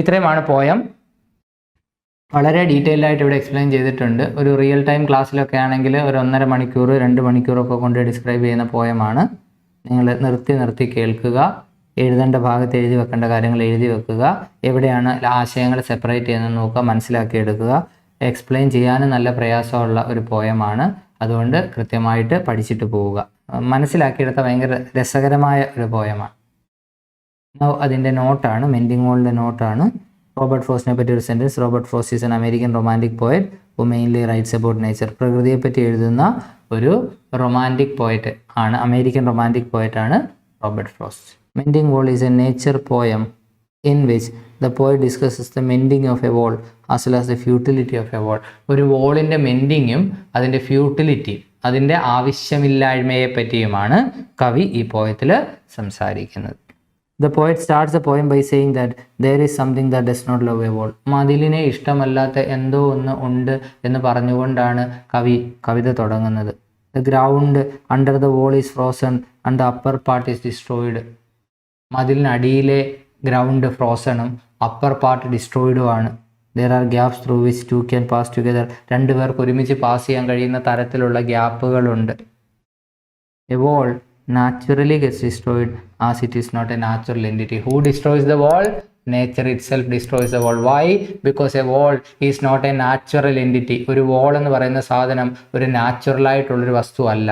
ഇത്രയുമാണ് poem. വളരെ detailed ആയിട്ട് ഇവിടെ explain ചെയ്തിട്ടുണ്ട്. ഒരു real time ക്ലാസ്സിലൊക്കെ ആണെങ്കിൽ ഒരു 1.5 മണിക്കൂർ 2 മണിക്കൂറൊക്കെ കൊണ്ട് ഡിസ്ക്രൈബ് ചെയ്യുന്ന പോയമാണ്. നിങ്ങൾ നിർത്തി കേൾക്കുക. എഴുതേണ്ട ഭാഗത്ത് എഴുതി വെക്കേണ്ട കാര്യങ്ങൾ എഴുതി വെക്കുക. എവിടെയാണ് ആശയങ്ങൾ സെപ്പറേറ്റ് ചെയ്യുന്നത് നോക്കുക, മനസ്സിലാക്കിയെടുക്കുക. എക്സ്പ്ലെയിൻ ചെയ്യാനും നല്ല പ്രയാസമുള്ള ഒരു പോയമാണ്. അതുകൊണ്ട് കൃത്യമായിട്ട് പഠിച്ചിട്ട് പോവുക. മനസ്സിലാക്കിയെടുത്ത ഭയങ്കര രസകരമായ ഒരു പോയമാണ്. അതിൻ്റെ നോട്ടാണ്, മെൻഡിങ് വോളിൻ്റെ നോട്ടാണ്. റോബർട്ട് ഫ്രോസ്റ്റിനെ പറ്റി ഒരു sentence. Robert Frost is an American romantic poet who mainly writes about nature. പ്രകൃതിയെപ്പറ്റി എഴുതുന്ന ഒരു റൊമാൻറ്റിക് പോയറ്റ് ആണ്, അമേരിക്കൻ റൊമാൻറ്റിക് പോയറ്റ് ആണ് Robert Frost. Mending Wall is a nature poem in which the poet discusses the mending of a wall as well as the futility of a wall. ഒരു വോളിൻ്റെ മെൻഡിങ്ങും അതിൻ്റെ futility, അതിൻ്റെ ആവശ്യമില്ലായ്മയെ പറ്റിയുമാണ് കവി ഈ പോയത്തിൽ സംസാരിക്കുന്നത്. The poet starts the poem by saying that there is something that does not love a wall. മതിലിനെ ഇഷ്ടമല്ലാത്ത എന്തോ ഒന്ന് ഉണ്ട് എന്ന് പറഞ്ഞുകൊണ്ടാണ് കവിത തുടങ്ങുന്നത്. The ground under the wall is frozen and the upper part is destroyed. മതിലിനടിയിലെ ഗ്രൗണ്ട് ഫ്രോസണും upper part ഡിസ്ട്രോയിഡുമാണ്. There are gaps through which two can pass together. രണ്ട് പേർക്ക് ഒരുമിച്ച് പാസ് ചെയ്യാൻ കഴിയുന്ന തരത്തിലുള്ള ഗ്യാപ്പുകളുണ്ട്. A wall naturally gets destroyed as it is not a natural entity. Who destroys the wall? Nature itself destroys the wall. Why? Because a wall is not a natural entity. ഒരു wall എന്ന് പറയുന്ന സാധനം ഒരു natural ആയിട്ടുള്ളൊരു വസ്തു അല്ല.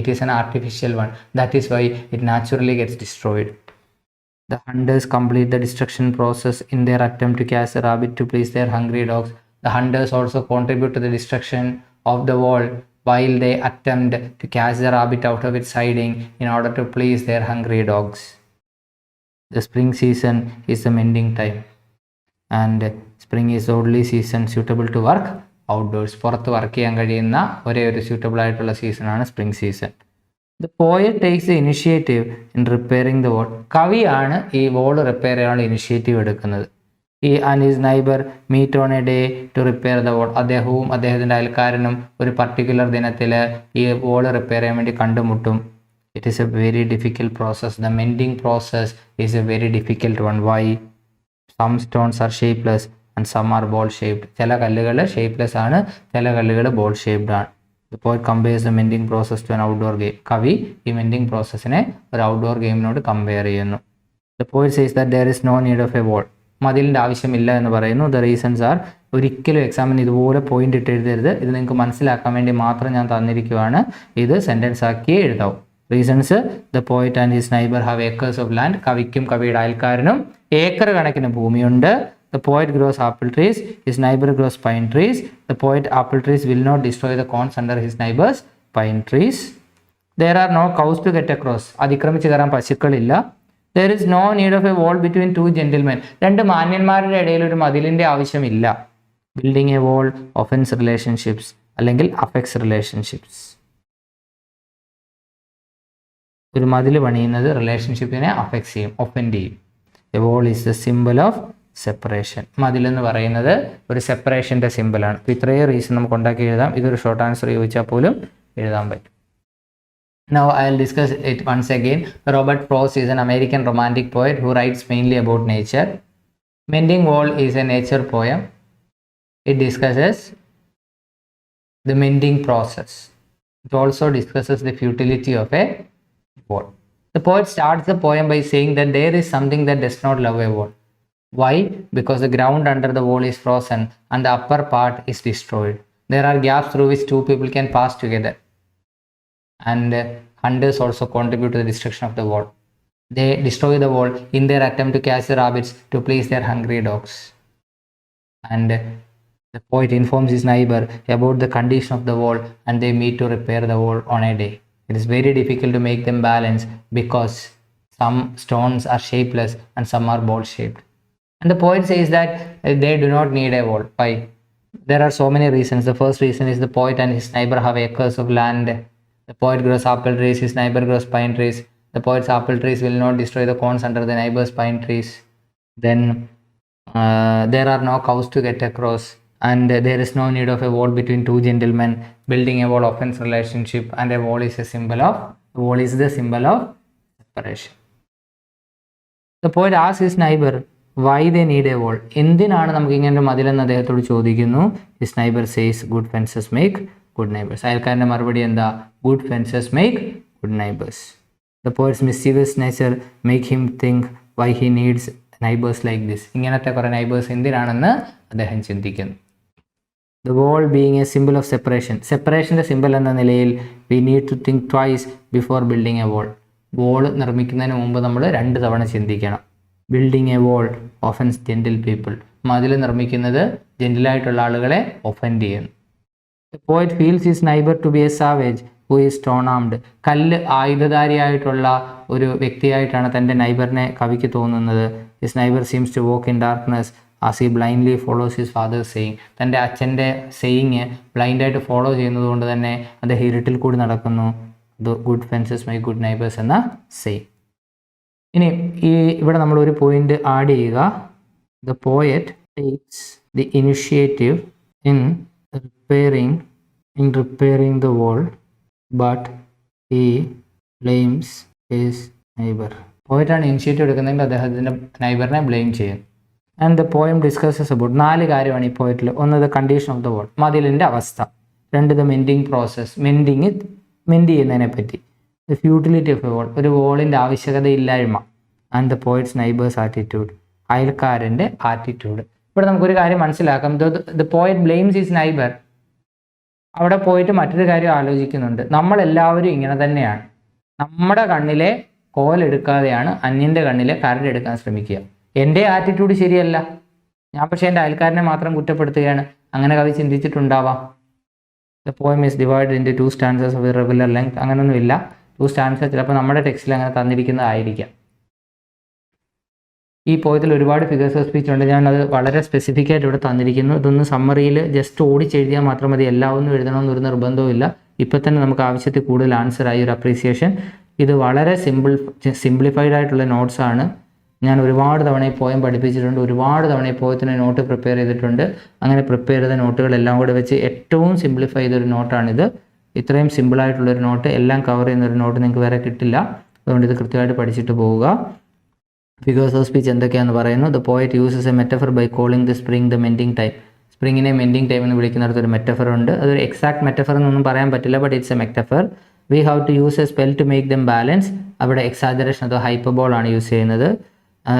It is an artificial one. That is why it naturally gets destroyed. The hunters complete the destruction process in their attempt to catch the rabbit to please their hungry dogs. The hunters also contribute to the destruction of the wall while they attempt to catch the rabbit out of its hiding in order to please their hungry dogs. The spring season is the mending time, and spring is the only season suitable to work outdoors. പുറത്ത് work ചെയ്യാൻ കഴിയുന്ന ഒരേ ഒരു suitable ആയിട്ടുള്ള സീസണാണ് spring season. The poet takes the initiative in repairing the wall. കവിയാണ് ഈ wall repair ചെയ്യാനുള്ള ഇനിഷ്യേറ്റീവ് എടുക്കുന്നത്. He and his neighbor meet on a day to repair the wall. അദ്ദേഹവും അദ്ദേഹത്തിൻ്റെ അയൽക്കാരനും ഒരു പർട്ടിക്കുലർ ദിനത്തിൽ ഈ wall റിപ്പയർ ചെയ്യാൻ വേണ്ടി കണ്ടുമുട്ടും. It is a very difficult process. The mending process is a very difficult one. Why? Some stones are shapeless and some are ball shaped. ചില കല്ലുകൾ shapeless ആണ്, ചില കല്ലുകൾ ബോൾ ഷേപ്ഡ് ആണ്. The poet compares the mending process to an outdoor game. കവി ഈ mending പ്രോസസ്സിനെ ഒരു outdoor ഗെയിമിനോട് compare ചെയ്യുന്നു. The poet says that there is no need of a wall. മതിലിൻ്റെ ആവശ്യമില്ല എന്ന് പറയുന്നു. The reasons are, ഒരിക്കലും എക്സാമിന് ഇതുപോലെ പോയിന്റ് ഇട്ട് എഴുതരുത്. ഇത് നിങ്ങൾക്ക് മനസ്സിലാക്കാൻ വേണ്ടി മാത്രം ഞാൻ തന്നിരിക്കുകയാണ്. ഇത് സെൻറ്റൻസ് ആക്കി എഴുതാവും. Reasons: the poet and his neighbor have acres of land. കവിക്കും കവിയുടെ അയൽക്കാരനും ഏക്കർ കണക്കിന് ഭൂമിയുണ്ട്. The poet grows apple trees, his neighbor grows pine trees. The poet apple trees will not destroy the corns under his neighbor's pine trees. There are no cows to get across. അതിക്രമിച്ച് കയറാൻ പശുക്കളില്ല. There is no need of a wall between two gentlemen. രണ്ട് മാന്യന്മാരുടെ ഇടയിൽ ഒരു മതിലിൻ്റെ ആവശ്യമില്ല. Building a wall offends relationships അല്ലെങ്കിൽ affects relationships. ഒരു മതിൽ പണിയുന്നത് റിലേഷൻഷിപ്പിനെ അഫക്ട് ചെയ്യും, ഒഫൻഡ് ചെയ്യും. A wall is the symbol of separation. മതിലെന്ന് പറയുന്നത് ഒരു സെപ്പറേഷൻ്റെ സിമ്പിളാണ്. അപ്പോൾ ഇത്രയും റീസൺ നമുക്ക് ഉണ്ടാക്കി എഴുതാം. ഇതൊരു ഷോർട്ട് ആൻസർ ചോദിച്ചാൽ പോലും എഴുതാൻ പറ്റും. Now I'll discuss it once again. Robert Frost is an American romantic poet who writes mainly about nature. Mending Wall is a nature poem. It discusses the mending process. It also discusses the futility of a wall. The poet starts the poem by saying that there is something that does not love a wall. Why? Because the ground under the wall is frozen and the upper part is destroyed. There are gaps through which two people can pass together. And hunters also contribute to the destruction of the wall. They destroy the wall in their attempt to catch the rabbits to please their hungry dogs. And the poet informs his neighbor about the condition of the wall and they meet to repair the wall on a day. It is very difficult to make them balance because some stones are shapeless and some are ball shaped. And the poet says that they do not need a wall. Why? There are so many reasons. The first reason is the poet and his neighbor have acres of land. The poet grows apple trees, his neighbor grows pine trees. The poet's apple trees will not destroy the corns under the neighbor's pine trees. Then there are no cows to get across, and there is no need of a wall between two gentlemen. Building a wall offends relationship, and a wall is the symbol of separation. The poet asks his neighbor why they need a wall. എന്തിനാണ് നമുക്ക് ഇങ്ങനെ ഒരു മതിലെന്ന് അദ്ദേഹത്തോട് ചോദിക്കുന്നു. His neighbour says good fences make good neighbours. അയൽക്കാരൻ്റെ മറുപടി എന്താ? Good fences make good neighbours. The poet's mischievous nature make him think why he needs neighbours like this. ഇങ്ങനത്തെ കുറേ നൈബേഴ്സ് എന്തിനാണെന്ന് അദ്ദേഹം ചിന്തിക്കുന്നു. The wall being a simple of separation. സെപ്പറേഷൻ്റെ simple എന്ന നിലയിൽ we need to think twice before building a wall. Wall നിർമ്മിക്കുന്നതിന് മുമ്പ് നമ്മൾ 2 തവണ ചിന്തിക്കണം. Building a wall offence gentle people. മതിൽ നിർമ്മിക്കുന്നത് ജെൻറ്റിലായിട്ടുള്ള ആളുകളെ ഒഫൻഡ് ചെയ്യുന്നു. The poet feels his neighbour to be a savage who is stone armed. കല്ല് ആയുധധാരിയായിട്ടുള്ള ഒരു വ്യക്തിയായിട്ടാണ് തൻ്റെ നൈബറിനെ കവിക്ക് തോന്നുന്നത്. His neighbour seems to walk in darkness as he blindly follows his father's saying. തൻ്റെ അച്ഛൻ്റെ സെയിങ് ബ്ലൈൻഡായിട്ട് ഫോളോ ചെയ്യുന്നത് കൊണ്ട് തന്നെ അദ്ദേഹം ഇരുട്ടിൽ കൂടി നടക്കുന്നു. The good fences my good neighbours എന്ന സെയിങ്. ഇനി ഇവിടെ നമ്മൾ ഒരു പോയിന്റ് ആഡ് ചെയ്യുക. The poet takes the initiative in repairing the wall but he blames his neighbour. പോയറ്റാണ് ഇനിഷ്യേറ്റീവ് എടുക്കുന്നതെങ്കിൽ അദ്ദേഹത്തിൻ്റെ നൈബറിനെ ബ്ലെയിം ചെയ്യും. And the poem discusses about 4 കാര്യമാണ് ഈ പോയറ്റിൽ. ഒന്ന് the condition of the wall, മതിലിൻ്റെ അവസ്ഥ. 2 ദ മെൻഡിങ് പ്രോസസ്, മെൻഡ് ചെയ്യുന്നതിനെ പറ്റി. The futility of a wall, ഒരു വോളിൻ്റെ ആവശ്യകതയില്ലായ്മ. And the poet's neighbour's attitude, അയൽക്കാരൻ്റെ ആറ്റിറ്റ്യൂഡ്. ഇവിടെ നമുക്കൊരു കാര്യം മനസ്സിലാക്കാം. The poet blames his neighbour. അവിടെ പോയിട്ട് മറ്റൊരു കാര്യം ആലോചിക്കുന്നുണ്ട്. നമ്മളെല്ലാവരും ഇങ്ങനെ തന്നെയാണ്. നമ്മുടെ കണ്ണിലെ കോലെടുക്കാതെയാണ് അന്യൻ്റെ കണ്ണിലെ കരട് എടുക്കാൻ ശ്രമിക്കുക. എൻ്റെ ആറ്റിറ്റ്യൂഡ് ശരിയല്ല, ഞാൻ പക്ഷേ എൻ്റെ അയൽക്കാരനെ മാത്രം കുറ്റപ്പെടുത്തുകയാണ്. അങ്ങനെ കവി ചിന്തിച്ചിട്ടുണ്ടാവാം. The poem is divided into 2 stanzas of irregular length. അങ്ങനെയൊന്നുമില്ല. 2 സ്റ്റാൻസസ് ചിലപ്പോൾ നമ്മുടെ ടെക്സ്റ്റിൽ അങ്ങനെ തന്നിരിക്കുന്നതായിരിക്കാം. ഈ പോയത്തിൽ ഒരുപാട് ഫിഗേഴ്സ് ഓഫ് സ്പീച്ച് ഉണ്ട്. ഞാനത് വളരെ സ്പെസിഫിക് ആയിട്ട് ഇവിടെ തന്നിരിക്കുന്നു. ഇതൊന്ന് സമ്മറിയിൽ ജസ്റ്റ് ഓടിച്ചെഴുതിയാൽ മാത്രം മതി. എല്ലാവരും എഴുതണമെന്നൊരു നിർബന്ധവും ഇല്ല. ഇപ്പം തന്നെ നമുക്ക് ആവശ്യത്തിൽ കൂടുതൽ ആൻസറായി ഒരു അപ്രീസിയേഷൻ. ഇത് വളരെ സിംപ്ലിഫൈഡ് ആയിട്ടുള്ള നോട്ട്സാണ്. ഞാൻ ഒരുപാട് തവണ ഈ പോയം പഠിപ്പിച്ചിട്ടുണ്ട്. ഒരുപാട് തവണ ഈ പോയത്തിന് നോട്ട് പ്രിപ്പയർ ചെയ്തിട്ടുണ്ട്. അങ്ങനെ പ്രിപ്പയർ ചെയ്ത നോട്ടുകളെല്ലാം കൂടെ വെച്ച് ഏറ്റവും സിംപ്ലിഫൈ ചെയ്തൊരു നോട്ടാണിത്. ഇത്രയും സിമ്പിളായിട്ടുള്ളൊരു നോട്ട്, എല്ലാം കവർ ചെയ്യുന്നൊരു നോട്ട് നിങ്ങൾക്ക് വേറെ കിട്ടില്ല. അതുകൊണ്ട് ഇത് കൃത്യമായിട്ട് പഠിച്ചിട്ട് പോവുക. ഫിഗേഴ്സ് ഓഫ് സ്പീച്ച് എന്തൊക്കെയാണെന്ന് പറയുന്നു. The poet uses a metaphor by calling the spring the mending time. സ്പ്രിങ്ങിനെ മെൻഡിങ് ടൈം എന്ന് വിളിക്കുന്നിടത്തൊരു മെറ്റഫർ ഉണ്ട്. അതൊരു എക്സാക്ട് മെറ്റഫർ എന്നൊന്നും പറയാൻ പറ്റില്ല, but it's a metaphor. We have to use a spell to make them balance. അവിടെ exaggeration അതോ ഹൈപ്പർബോൾ ആണ് യൂസ് ചെയ്യുന്നത്.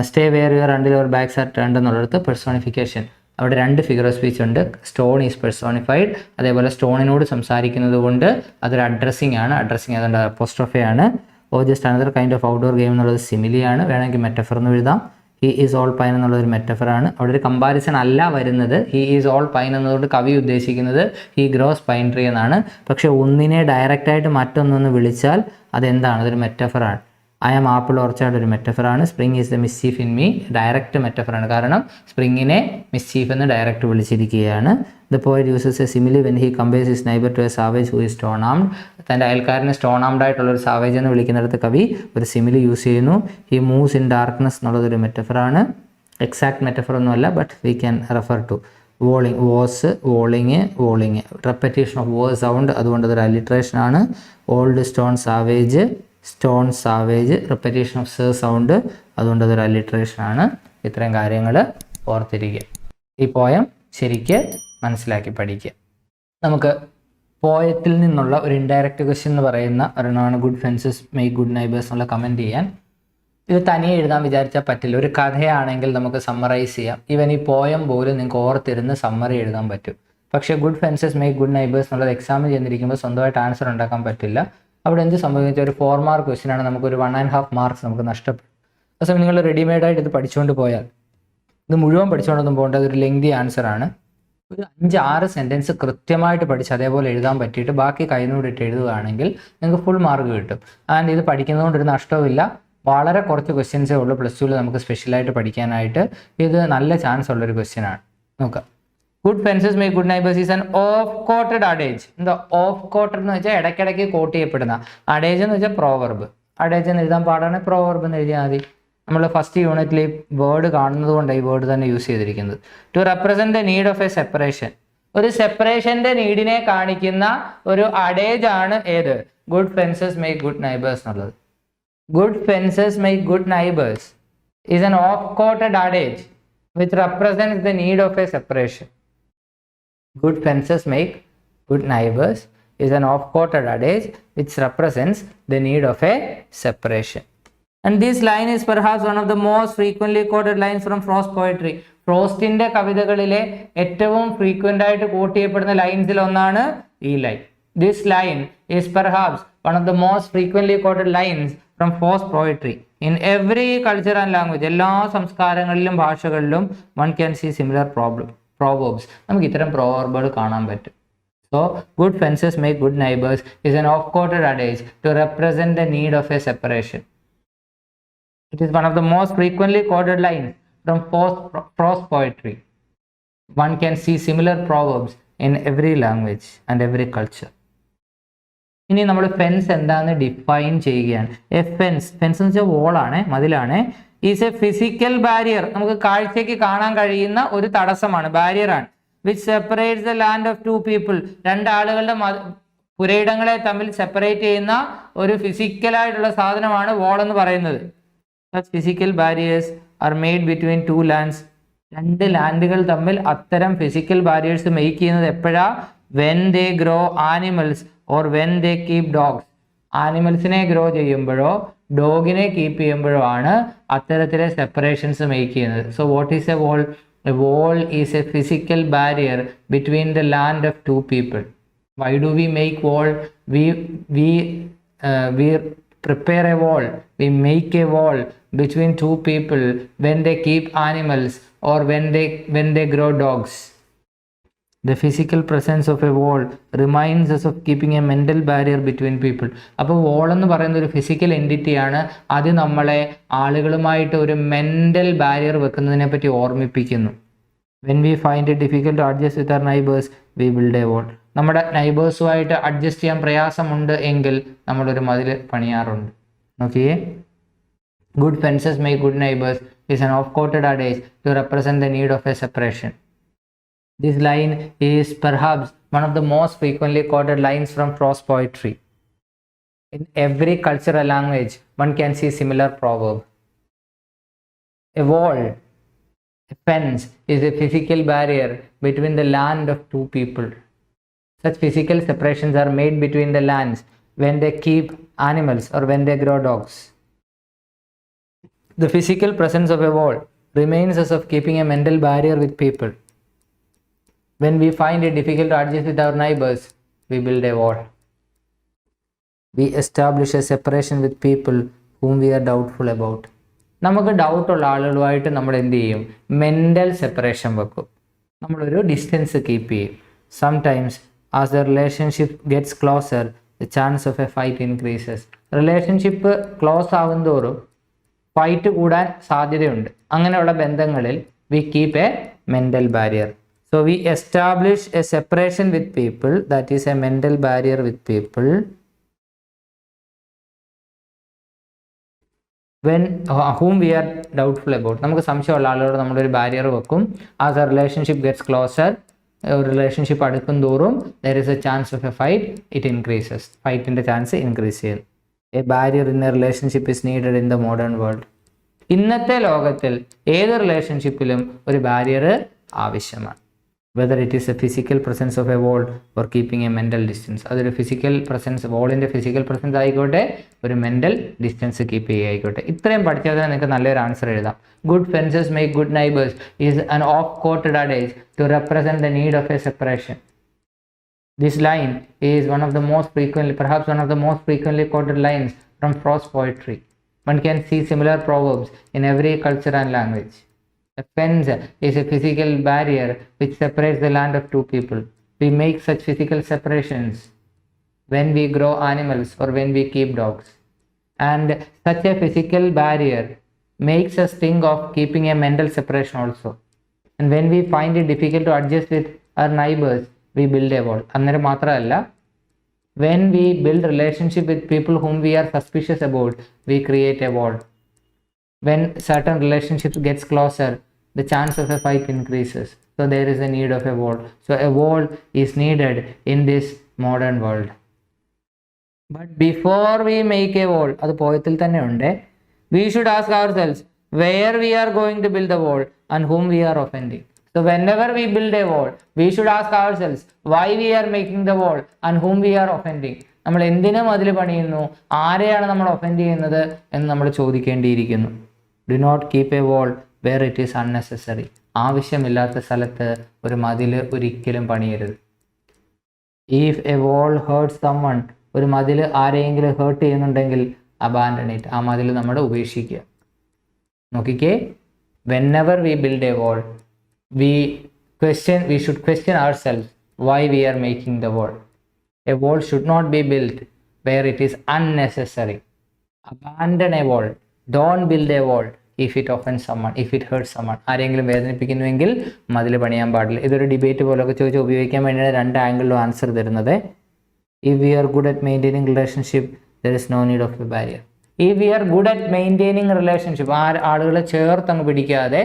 Stay where your until your backs are turned എന്നുള്ളിടത്ത് പെർസോണിഫിക്കേഷൻ. അവിടെ 2 ഫിഗർ ഓഫ് സ്പീച്ച് ഉണ്ട്. Stone is personified. അതേപോലെ സ്റ്റോണിനോട് സംസാരിക്കുന്നത് കൊണ്ട് അതൊരു അഡ്രസ്സിംഗ് ആണ്. അഡ്രസ്സിംഗ് അതുകൊണ്ട് അപ്പോസ്ട്രോഫെ ആണ്. Oh just another kind of outdoor game എന്നുള്ളത് സിമിലിയാണ്. വേണമെങ്കിൽ മെറ്റഫർ എന്ന് എഴുതാം. ഹി ഈസ് ഓൾ പൈൻ എന്നുള്ളതൊരു മെറ്റഫറാണ്. അവിടെ ഒരു കമ്പാരിസൺ അല്ല വരുന്നത്. ഹി ഈസ് ഓൾ പൈൻ എന്നതുകൊണ്ട് കവി ഉദ്ദേശിക്കുന്നത് ഹി ഗ്രോസ് പൈൻ ട്രീ എന്നാണ്. പക്ഷേ ഒന്നിനെ ഡയറക്റ്റായിട്ട് മറ്റൊന്നൊന്ന് വിളിച്ചാൽ അതെന്താണ്? അതൊരു മെറ്റഫറാണ്. ഐ ആം ആപ്പിൾ ഓർച്ചാർഡ് ഒരു മെറ്റഫറാണ്. Spring is the mischief in me direct മെറ്റഫറാണ്. കാരണം സ്പ്രിങ്ങിനെ മിസ്ചീഫ് എന്ന് ഡയറക്റ്റ് വിളിച്ചിരിക്കുകയാണ്. The poet uses a simile when he compares his neighbour to a savage who is stone armed. തൻ്റെ അയൽക്കാരനെ സ്റ്റോൺ ആംഡ് ആയിട്ടുള്ള ഒരു സാവേജ് എന്ന് വിളിക്കുന്നിടത്ത് കവി ഒരു സിമിലി യൂസ് ചെയ്യുന്നു. ഹി മൂവ്സ് ഇൻ ഡാർക്ക്നെസ് എന്നുള്ളതൊരു മെറ്റഫറാണ്. എക്സാക്ട് മെറ്റഫർ ഒന്നുമല്ല, but we can refer to. Walling, walls, walling repetition of w sound, അതുകൊണ്ട് അതൊരു അലിട്രേഷൻ ആണ്. Old stone savage, stone savage repetition of s sound, അതുകൊണ്ട് അതൊരു അലിട്രേഷൻ ആണ്. ഇത്രയും കാര്യങ്ങൾ ഓർത്തിരിക്കുക. ഈ പോയം ശരിക്ക് മനസ്സിലാക്കി പഠിക്കുക. നമുക്ക് പോയത്തിൽ നിന്നുള്ള ഒരു ഇൻഡയറക്റ്റ് ക്വസ്റ്റ്യൻ എന്ന് പറയുന്ന ഒരെണ്ണമാണ് good fences make good neighbours എന്നുള്ള കമൻറ്റ് ചെയ്യാൻ. ഇത് തനിയെ എഴുതാൻ വിചാരിച്ചാൽ പറ്റില്ല. ഒരു കഥയാണെങ്കിൽ നമുക്ക് സമ്മറൈസ് ചെയ്യാം. ഈവൻ ഈ പോയം പോലും നിങ്ങൾക്ക് ഓർത്തിരുന്ന് സമ്മറി എഴുതാൻ പറ്റും. പക്ഷേ good fences make good neighbours എന്നുള്ളത് എക്സാമിന് ചെന്നിരിക്കുമ്പോൾ സ്വന്തമായിട്ട് ആൻസർ ഉണ്ടാക്കാൻ പറ്റില്ല. അവിടെ എന്ത് സംഭവിച്ച ഒരു 4 മാർക്ക് ക്വസ്റ്റ്യൻ ആണ്. നമുക്കൊരു 1.5 മാർക്സ് നമുക്ക് നഷ്ടപ്പെടും. അതേസമയം നിങ്ങൾ റെഡിമെയ്ഡായിട്ട് ഇത് പഠിച്ചുകൊണ്ട് പോയാൽ, ഇത് മുഴുവൻ പഠിച്ചുകൊണ്ടൊന്നും പോകേണ്ട, അതൊരു ലെങ്തി ആൻസർ ആണ്. ഒരു 5-6 സെൻറ്റൻസ് കൃത്യമായിട്ട് പഠിച്ച് അതേപോലെ എഴുതാൻ പറ്റിയിട്ട് ബാക്കി കൈനോടിട്ട് എഴുതുകയാണെങ്കിൽ നിങ്ങൾക്ക് ഫുൾ മാർക്ക് കിട്ടും. ആൻഡ് ഇത് പഠിക്കുന്നതുകൊണ്ട് ഒരു നഷ്ടവുമില്ല. വളരെ കുറച്ച് ക്വസ്റ്റ്യൻസേ ഉള്ളൂ +2 നമുക്ക് സ്പെഷ്യലായിട്ട് പഠിക്കാനായിട്ട്. ഇത് നല്ല ചാൻസ് ഉള്ളൊരു ക്വസ്റ്റ്യൻ ആണ്. നോക്കാം. Good fences make good neighbours is an oft quoted adage. എന്താ ഓഫ് കോട്ടഡ് എന്ന് വെച്ചാൽ ഇടയ്ക്കിടയ്ക്ക് കോട്ട് ചെയ്യപ്പെടുന്ന. അഡേജ് എന്ന് വെച്ചാൽ പ്രോവർബ്. അഡേജ് എന്ന് എഴുതാൻ പാടാണ്, പ്രോവർബ് എന്ന് എഴുതിയാൽ മതി. നമ്മൾ ഫസ്റ്റ് യൂണിറ്റിൽ ഈ വേർഡ് കാണുന്നത് കൊണ്ടാണ് ഈ വേർഡ് തന്നെ യൂസ് ചെയ്തിരിക്കുന്നത്. To represent the need of a separation. ഒരു സെപ്പറേഷൻ്റെ നീഡിനെ കാണിക്കുന്ന ഒരു അഡേജ് ആണ് ഏത്? Good fences make good neighbours എന്നുള്ളത്. Good fences make good neighbours is an oft quoted adage which represents the need of a separation. Good fences make good neighbors is an oft-quoted adage which represents the need of a separation. And this line is perhaps one of the most frequently quoted lines from Frost poetry. ഫ്രോസ്റ്റിന്റെ കവിതകളിലെ ഏറ്റവും frequent ആയിട്ട് coat ചെയ്യപ്പെടുന്ന ലൈൻസിൽ ഒന്നാണ് ഈ line. This line is perhaps one of the most frequently quoted lines from Frost poetry. In every culture and language, എല്ലാ സംസ്കാരങ്ങളിലും ഭാഷകളിലും one can see similar proverbs. നമുക്ക് ഇത്തരം പ്രോവർബുകൾ കാണാൻ പറ്റും. So, good fences make good neighbors is an oft-quoted adage to represent the need of a separation. It is one of the most frequently quoted lines from Frost poetry. One can see similar proverbs in every language and every culture. ഇനി നമ്മൾ fence എന്താണെന്ന് define ചെയ്യുകയാണ്. A fence എന്ന് വെച്ചാൽ വോളാണ്, മതിലാണ്. Is a physical barrier. നമുക്ക് കാഴ്ചയ്ക്ക് കാണാൻ കഴിയുന്ന ഒരു തടസ്സമാണ്, ബാരിയറാണ്. Which separates the land of 2 people. 2 ആളുകളുടെ പുരയിടങ്ങളെ തമ്മിൽ സെപ്പറേറ്റ് ചെയ്യുന്ന ഒരു ഫിസിക്കലായിട്ടുള്ള സാധനമാണ് വോൾ എന്ന് പറയുന്നത്. Such physical barriers are made between 2 lands രണ്ട് ലാൻഡുകൾ തമ്മിൽ അത്തരം ഫിസിക്കൽ ബാരിയേഴ്സ് മേക്ക് ചെയ്യുന്നത് എപ്പോഴാ? When they grow animals or when they keep dogs. ആനിമൽസിനെ ഗ്രോ ചെയ്യുമ്പോഴോ ഡോഗിനെ കീപ്പ് ചെയ്യുമ്പോഴോ ആണ് അത്തരത്തിലെ സെപ്പറേഷൻസ് മേക്ക് ചെയ്യുന്നത്. So what is a wall? A wall is a physical barrier between the land of two people. Why do we make wall? We prepare a wall. We make a wall between two people when they keep animals or when they grow dogs. The physical presence of a wall reminds us of keeping a mental barrier between people. അപ്പോൾ wall എന്ന് പറയുന്ന ഒരു physical എൻറ്റിറ്റിയാണ്. അത് നമ്മളെ ആളുകളുമായിട്ട് ഒരു mental barrier വെക്കുന്നതിനെ പറ്റി ഓർമ്മിപ്പിക്കുന്നു. When we find it difficult to adjust with our neighbors, we build a wall. നമ്മുടെ നൈബേഴ്സുമായിട്ട് അഡ്ജസ്റ്റ് ചെയ്യാൻ പ്രയാസമുണ്ട് എങ്കിൽ നമ്മളൊരു മതിൽ പണിയാറുണ്ട്. Okay, good fences make good neighbors is an oft-quoted adage to represent the need of a separation. This line is perhaps one of the most frequently quoted lines from Frost poetry. In every cultural language, one can see similar proverb. A wall, a fence, is a physical barrier between the land of two people. Such physical separations are made between the lands when they keep animals or when they grow dogs. The physical presence of a wall reminds us of keeping a mental barrier with people. When we find it difficult to adjust with our neighbors, we build a wall. We establish a separation with people whom we are doubtful about. നമുക്ക് ഡൗട്ടുള്ള ആളുകളുമായിട്ട് നമ്മൾ എന്ത് ചെയ്യും? Mental separation വെക്കും. നമ്മളൊരു distance keep ചെയ്യും. Sometimes as the relationship gets closer the chance of a fight increases. Relationship close ആകുന്തോറും fight കൂടാൻ സാധ്യതയുണ്ട്. അങ്ങനെയുള്ള ബന്ധങ്ങളിൽ we keep a mental barrier. So we establish a separation with people, that is a mental barrier with people, when whom we are doubtful about. നമുക്ക് സംശയമുള്ള ആളുകളോട് നമ്മളൊരു barrier വെക്കും. As a relationship gets closer, relationship അടുക്കും തോറും there is a chance of a fight, it increases. ഫൈറ്റിൻ്റെ chance increase ചെയ്യും. A barrier in a relationship is needed in the modern world. ഇന്നത്തെ ലോകത്തിൽ ഏത് റിലേഷൻഷിപ്പിലും ഒരു ബാരിയർ ആവശ്യമാണ്. Whether it is a physical presence of a wall or keeping a mental distance. അതൊരു physical presence, വോളിൻ്റെ physical presence ആയിക്കോട്ടെ, ഒരു mental distance keep ചെയ്യുക ആയിക്കോട്ടെ. ഇത്രയും പഠിച്ചാൽ നിങ്ങൾക്ക് നല്ലൊരു ആൻസർ എഴുതാം. Good fences make good neighbours is an oft-quoted adage to represent the need of a separation. This line is perhaps one of the most frequently quoted lines from Frost poetry. One can see similar proverbs in every culture and language. A fence is a physical barrier which separates the land of two people. We make such physical separations when we grow animals or when we keep dogs. And such a physical barrier makes us think of keeping a mental separation also. And when we find it difficult to adjust with our neighbors, we build a wall. അന്നേരം മാത്രമല്ല, when we build relationship with people whom we are suspicious about, we create a wall. When certain relationships gets closer, the chance of a fight increases. So there is a need of a wall. So a wall is needed in this modern world. But before we make a wall, അത് പോയത്തിൽ തന്നെ ഉണ്ട്, we should ask ourselves where we are going to build the wall and whom we are offending. So whenever we build a wall, we should ask ourselves why we are making the wall and whom we are offending. നമ്മൾ എന്തിനും അതിൽ പണിയുന്നു, ആരെയാണ് നമ്മൾ offend ചെയ്യുന്നത് എന്ന് നമ്മൾ ചോദിക്കേണ്ടിയിരിക്കുന്നു. Do not keep a wall where it is unnecessary. ആവശ്യമില്ലാത്ത സ്ഥലത്ത് ഒരു മതിൽ ഒരിക്കലും പണിയരുത്. If a wall hurts someone, ഒരു മതിൽ ആരെയെങ്കിലും ഹേർട്ട് ചെയ്യുന്നുണ്ടെങ്കിൽ abandon it. ആ മതിൽ നമ്മൾ ഉപേക്ഷിക്കുക. നോക്കിക്കേ, whenever we build a wall, we should question ourselves why we are making the wall. A wall should not be built where it is unnecessary. Abandon a wall. Don't build a wall if it offends someone, if it hurts someone. ആരെങ്കിലും വേദനിപ്പിക്കുന്നുവെങ്കിൽ മതിൽ പണിയാൻ പാടില്ല. ഇതൊരു debate പോലൊക്കെ ചോദിച്ച് ഉപയോഗിക്കാൻ വേണ്ടിയാണ് രണ്ട് ആംഗിളിലും ആൻസർ തരുന്നത്. If we are good at maintaining relationship, there is no need of a barrier. If we are good at maintaining relationship, ആളുകളെ ചേർത്തങ്ങ് പിടിക്കാതെ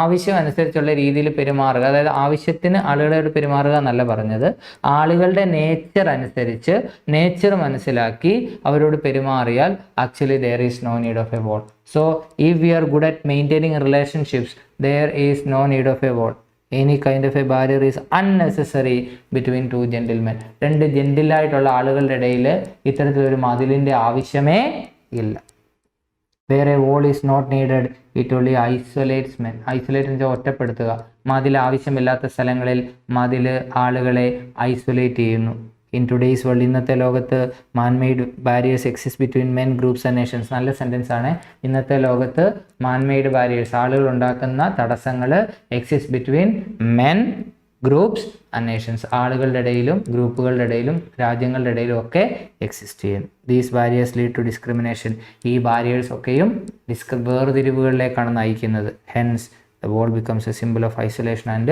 ആവശ്യം അനുസരിച്ചുള്ള രീതിയിൽ പെരുമാറുക, അതായത് ആവശ്യത്തിന് ആളുകളോട് പെരുമാറുക എന്നല്ല പറഞ്ഞത്, ആളുകളുടെ നേച്ചർ അനുസരിച്ച് നേച്ചർ മനസ്സിലാക്കി അവരോട് പെരുമാറിയാൽ actually there is no need of a wall. So if we are good at maintaining relationships, there is no need of a wall. Any kind of a barrier is unnecessary between two gentlemen. രണ്ട് ജെന്റിലായിട്ടുള്ള ആളുകളുടെ ഇടയിൽ ഇത്തരത്തിലൊരു മതിലിൻ്റെ ആവശ്യമേ ഇല്ല. Where a wall is not needed, it only isolates men. Isolate എന്ന് വെച്ചാൽ ഒറ്റപ്പെടുത്തുക. മതിൽ ആവശ്യമില്ലാത്ത സ്ഥലങ്ങളിൽ മതിൽ ആളുകളെ ഐസൊലേറ്റ് ചെയ്യുന്നു. In today's world, ഇന്നത്തെ ലോകത്ത് man-made barriers exist between men, groups and nations. നല്ല സെൻറ്റൻസ് ആണ്. ഇന്നത്തെ ലോകത്ത് man-made barriers, ആളുകൾ ഉണ്ടാക്കുന്ന തടസ്സങ്ങൾ exist between men, groups and nations. ആളുകളുടെ ഇടയിലും ഗ്രൂപ്പുകളുടെ ഇടയിലും രാജ്യങ്ങളുടെ ഇടയിലും ഒക്കെ എക്സിസ്റ്റ് ചെയ്യും. These barriers lead to discrimination. ഈ ബാരിയേഴ്സ് ഒക്കെയും വേർതിരിവുകളിലേക്കാണ് നയിക്കുന്നത്. Hence, the wall becomes a symbol of isolation and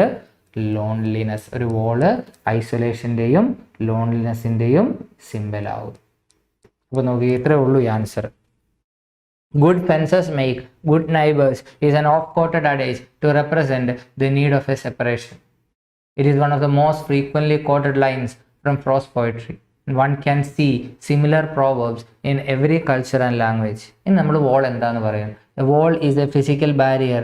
loneliness. ഒരു വോള് ഐസൊലേഷൻ്റെയും ലോൺലിനെസ്സിൻ്റെയും സിമ്പലാവും. അപ്പോൾ നോക്കി, ഇത്രേ ഉള്ളൂ ഈ answer. Good fences make good neighbors is an oft-quoted adage to represent the need of a separation. It is one of the most frequently quoted lines from prose poetry. One can see similar proverbs in every culture and language. ഇനി നമ്മൾ wall എന്താന്ന് പറയും? A wall is a physical barrier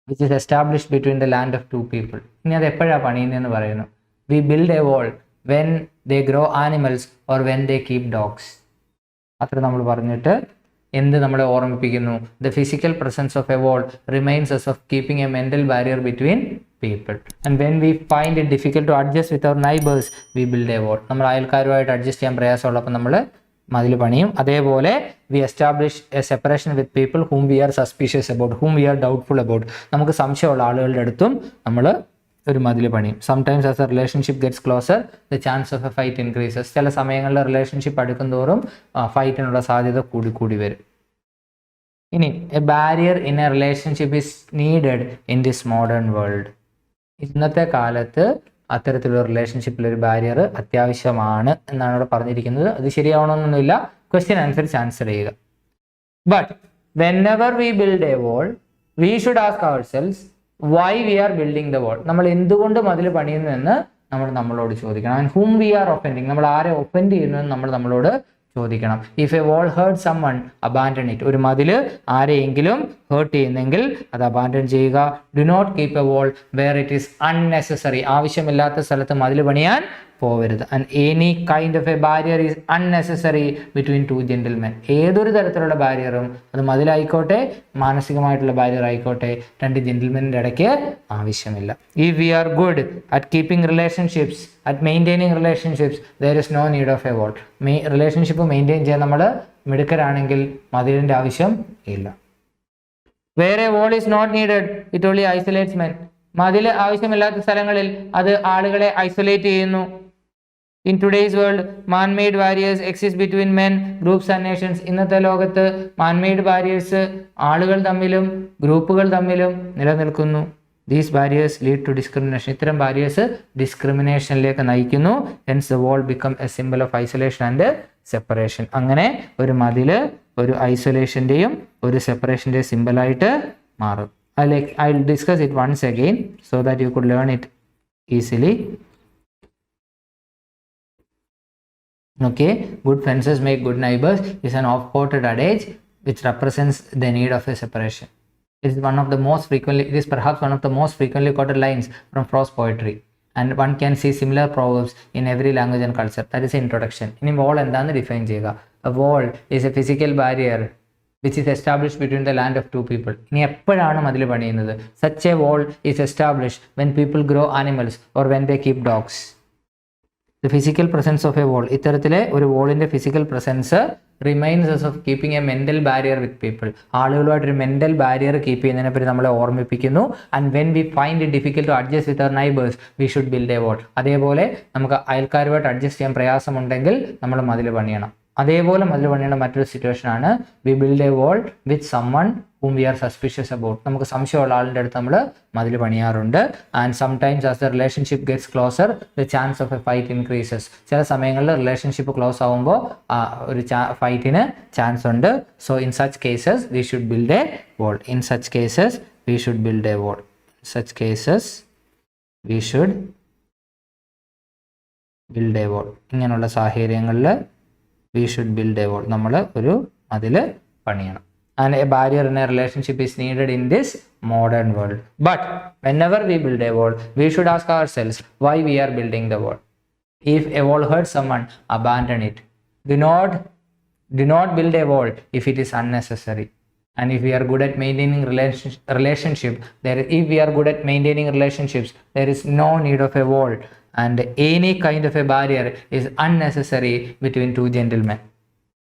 which is established between the land of two people. ഇനി അത് എപ്പോഴാണ് പണിയുന്നതെന്ന് പറയുന്നു. We build a wall when they grow animals or when they keep dogs. അത്ര നമ്മൾ പറഞ്ഞിട്ട് എന്ത് നമ്മളെ ഓർമ്മിപ്പിക്കുന്നു? The physical presence of a wall reminds us of keeping a mental barrier between people. And when we find it difficult to adjust with our neighbors, we build a wall. നമ്മൾ അയൽക്കാരുമായിട്ട് adjust ചെയ്യാൻ പ്രയാസമുള്ളപ്പോൾ നമ്മൾ മതിൽ പണിയും. അതേപോലെ we establish a separation with people whom we are suspicious about, whom we are doubtful about. നമുക്ക് സംശയമുള്ള ആളുകളുടെ അടുത്തും നമ്മൾ ഒരു മതിൽ പണിയും. Sometimes as a relationship gets closer the chance of a fight increases. ചില സമയങ്ങളിൽ റിലേഷൻഷിപ്പ് അടുക്കും തോറും ഫൈറ്റിനുള്ള സാധ്യത കൂടി വരും. ഇനി A barrier in A relationship is needed in this modern world. ഇന്നത്തെ കാലത്ത് അത്തരത്തിലുള്ള റിലേഷൻഷിപ്പിലൊരു ബാരിയർ അത്യാവശ്യമാണ് എന്നാണ് ഇവിടെ പറഞ്ഞിരിക്കുന്നത്. അത് ശരിയാവണമെന്നൊന്നുമില്ല, ക്വസ്റ്റ്യൻ അനുസരിച്ച് ആൻസർ ചെയ്യുക. But whenever we build a wall we should ask ourselves why we are building the wall. നമ്മൾ എന്തുകൊണ്ട് മതിൽ പണിയുന്നു എന്ന് നമ്മളോട് ചോദിക്കണം. And whom we are offending, നമ്മൾ ആരെ ഒഫെൻഡ് ചെയ്യുന്നു എന്ന് നമ്മളോട് ചോദിക്കണം. If a wall hurt someone abandon it. ഒരു മതിൽ ആരെയെങ്കിലും ഹേർട്ട് ചെയ്യുന്നെങ്കിൽ അത് അബാൻഡൺ ചെയ്യുക. Do not keep a wall where it is unnecessary. ആവശ്യമില്ലാത്ത സ്ഥലത്ത് മതിൽ പണിയാൻ പോവരുത്. And any kind of A barrier is unnecessary between two gentlemen. ഏതൊരു തരത്തിലുള്ള ബാരിയറും, അത് മതിലായിക്കോട്ടെ മാനസികമായിട്ടുള്ള ബാരിയർ ആയിക്കോട്ടെ, രണ്ട് ജെന്റിൽമെൻ്റെ ഇടയ്ക്ക് ആവശ്യമില്ല. If we are good at keeping relationships, at maintaining relationships, there is no need of a wall. Relationship maintain ചെയ്യാൻ നമ്മൾ മിടുക്കരാണെങ്കിൽ മതിലിൻ്റെ ആവശ്യം ഇല്ല. Where a wall is not needed it only isolates men. മതിൽ ആവശ്യമില്ലാത്ത സ്ഥലങ്ങളിൽ അത് ആളുകളെ ഐസൊലേറ്റ് ചെയ്യുന്നു. In today's world manmade barriers exist between men, groups and nations. ഇന്നത്തെ ലോകത്ത് മാൻമെയ്ഡ് ബാരിയേഴ്സ് ആളുകൾ തമ്മിലും ഗ്രൂപ്പുകൾ തമ്മിലും നിലനിൽക്കുന്നു. These barriers lead to discrimination. ഇത്തരം ബാരിയേഴ്സ് ഡിസ്ക്രിമിനേഷനിലേക്ക് നയിക്കുന്നു. Hence the wall become A symbol of isolation and separation. അങ്ങനെ ഒരു മതിൽ ഒരു ഐസൊലേഷൻ്റെയും ഒരു സെപ്പറേഷൻ്റെയും സിംബലായിട്ട് മാറും. I'll discuss it once again so that you could learn it easily. Okay, good fences make good neighbors is an oft-quoted adage which represents the need of a separation. It is perhaps one of the most frequently quoted lines from prose poetry, and one can see similar proverbs in every language and culture. That is the introduction. ഇനി wall എന്താണെന്ന് define ചെയ്യുക. A wall is a physical barrier which is established between the land of two people. ഇനി എപ്പോഴാണ് മതിൽ പണിയുന്നത്? Such a wall is established when people grow animals or when they keep dogs. The physical presence of a wall, ഇത്തരത്തിലെ ഒരു വോളിൻ്റെ physical presence remains us of keeping a mental barrier with people. ആളുകളുമായിട്ടൊരു mental barrier keep ചെയ്യുന്നതിനെ പറ്റി നമ്മളെ ഓർമ്മിപ്പിക്കുന്നു. And when we find it difficult to adjust with our neighbours we should build a wall. അതേപോലെ നമുക്ക് അയൽക്കാരുമായിട്ട് അഡ്ജസ്റ്റ് ചെയ്യാൻ പ്രയാസമുണ്ടെങ്കിൽ നമ്മൾ മതിൽ പണിയണം. അതേപോലെ മതിൽ പണിയേണ്ട മറ്റൊരു സിറ്റുവേഷൻ ആണ് we build a wall with someone whom we are suspicious about. നമുക്ക് സംശയമുള്ള ആളുടെ അടുത്ത് നമ്മൾ മതിൽ പണിയാറുണ്ട്. And sometimes as the relationship gets closer the chance of a fight increases. ചില സമയങ്ങളിൽ റിലേഷൻഷിപ്പ് ക്ലോസ് ആകുമ്പോൾ ഒരു ഫൈറ്റിന് ചാൻസ് ഉണ്ട്. So in such cases we should build a wall. In such cases we should build a wall. In such cases, we should build a wall. ഇങ്ങനെയുള്ള സാഹചര്യങ്ങളിൽ we should build a wall. നമ്മൾ ഒരു മതിൽ പണിയണം. And a barrier in a relationship is needed in this modern world. But whenever we build a wall, we should ask ourselves why we are building the wall. If a wall hurts someone, abandon it. Do not build a wall if it is unnecessary. And if we are good at maintaining relationship, if we are good at maintaining relationships, there is no need of a wall. And any kind of a barrier is unnecessary between two gentlemen.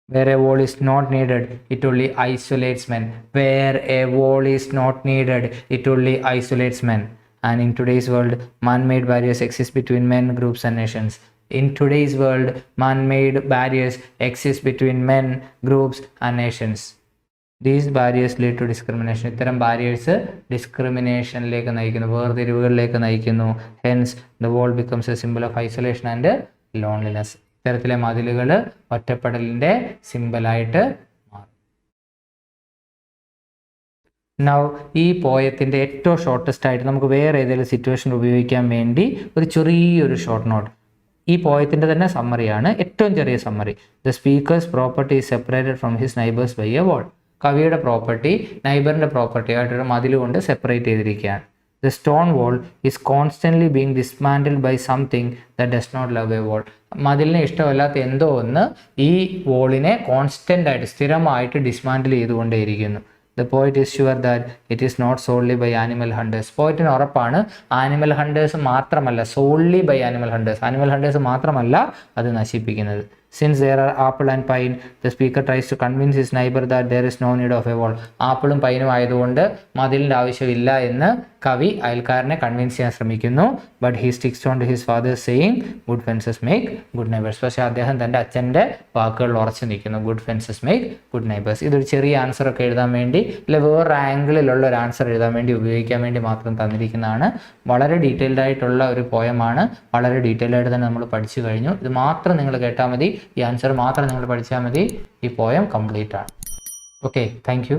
Where a wall is not needed, it only isolates men. Where a wall is not needed, it only isolates men. And in today's world, man-made barriers exist between men, groups and nations. In today's world, man-made barriers exist between men, groups and nations. These barriers lead to discrimination. ഇത്തരം barriers ഡിസ്ക്രിമിനേഷനിലേക്ക് നയിക്കുന്നു, വേർതിരിവുകളിലേക്ക് നയിക്കുന്നു. Hence, the wall becomes a symbol of isolation and loneliness. ഇത്തരത്തിലെ മതിലുകൾ ഒറ്റപ്പെടലിൻ്റെ സിമ്പലായിട്ട് മാറും. Now ഈ പോയത്തിൻ്റെ ഏറ്റവും shortest ആയിട്ട് നമുക്ക് വേറെ ഏതെങ്കിലും സിറ്റുവേഷൻ ഉപയോഗിക്കാൻ വേണ്ടി ഒരു ചെറിയൊരു ഷോർട്ട് നോട്ട്. ഈ പോയത്തിൻ്റെ തന്നെ സമ്മറിയാണ്, ഏറ്റവും ചെറിയ summary. The speaker's property is separated from his neighbours by a wall. കവിയുടെ പ്രോപ്പർട്ടി നൈബറിൻ്റെ പ്രോപ്പർട്ടി ആയിട്ടൊരു മതിൽ കൊണ്ട് സെപ്പറേറ്റ് ചെയ്തിരിക്കുകയാണ്. The stone wall is constantly being dismantled by something that does not love a wall. മതിലിനെ ഇഷ്ടമല്ലാത്ത എന്തോ ഒന്ന് ഈ വോളിനെ കോൺസ്റ്റൻ്റ് ആയിട്ട് സ്ഥിരമായിട്ട് dismantle ചെയ്തുകൊണ്ടേയിരിക്കുന്നു. The poet is sure that it is not solely by animal hunters. പോയിറ്റിന് ഉറപ്പാണ് ആനിമൽ ഹണ്ടേഴ്സ് മാത്രമല്ല, സോൺലി by animal hunters മാത്രമല്ല അത് നശിപ്പിക്കുന്നത്. Since there are apple and pine, the speaker tries to convince his neighbor that there is no need of a wall. ആപ്പിളും പൈനും ആയതുകൊണ്ട് മതിലിൻ്റെ ആവശ്യമില്ല എന്ന് കവി അയൽക്കാരനെ കൺവിൻസ് ചെയ്യാൻ ശ്രമിക്കുന്നു. But he sticks on to his father saying good fences make good neighbours. പക്ഷേ അദ്ദേഹം തൻ്റെ അച്ഛൻ്റെ വാക്കുകളിൽ ഉറച്ചു നിൽക്കുന്നു, good fences make good neighbours. ഇതൊരു ചെറിയ ആൻസർ ഒക്കെ എഴുതാൻ വേണ്ടി, അല്ലെ വേറൊരു ആംഗിളിലുള്ള ഒരു ആൻസർ എഴുതാൻ വേണ്ടി ഉപയോഗിക്കാൻ വേണ്ടി മാത്രം തന്നിരിക്കുന്നതാണ്. വളരെ ഡീറ്റെയിൽഡ് ആയിട്ടുള്ള ഒരു പോയമാണ്, വളരെ ഡീറ്റെയിൽഡ് ആയിട്ട് തന്നെ നമ്മൾ പഠിച്ചു കഴിഞ്ഞു. ഇത് മാത്രം നിങ്ങൾ കേട്ടാൽ മതി, ഈ ആൻസർ മാത്രം നിങ്ങൾ പഠിച്ചാൽ മതി, ഈ പോയം കംപ്ലീറ്റ് ആണ്. Okay, thank you.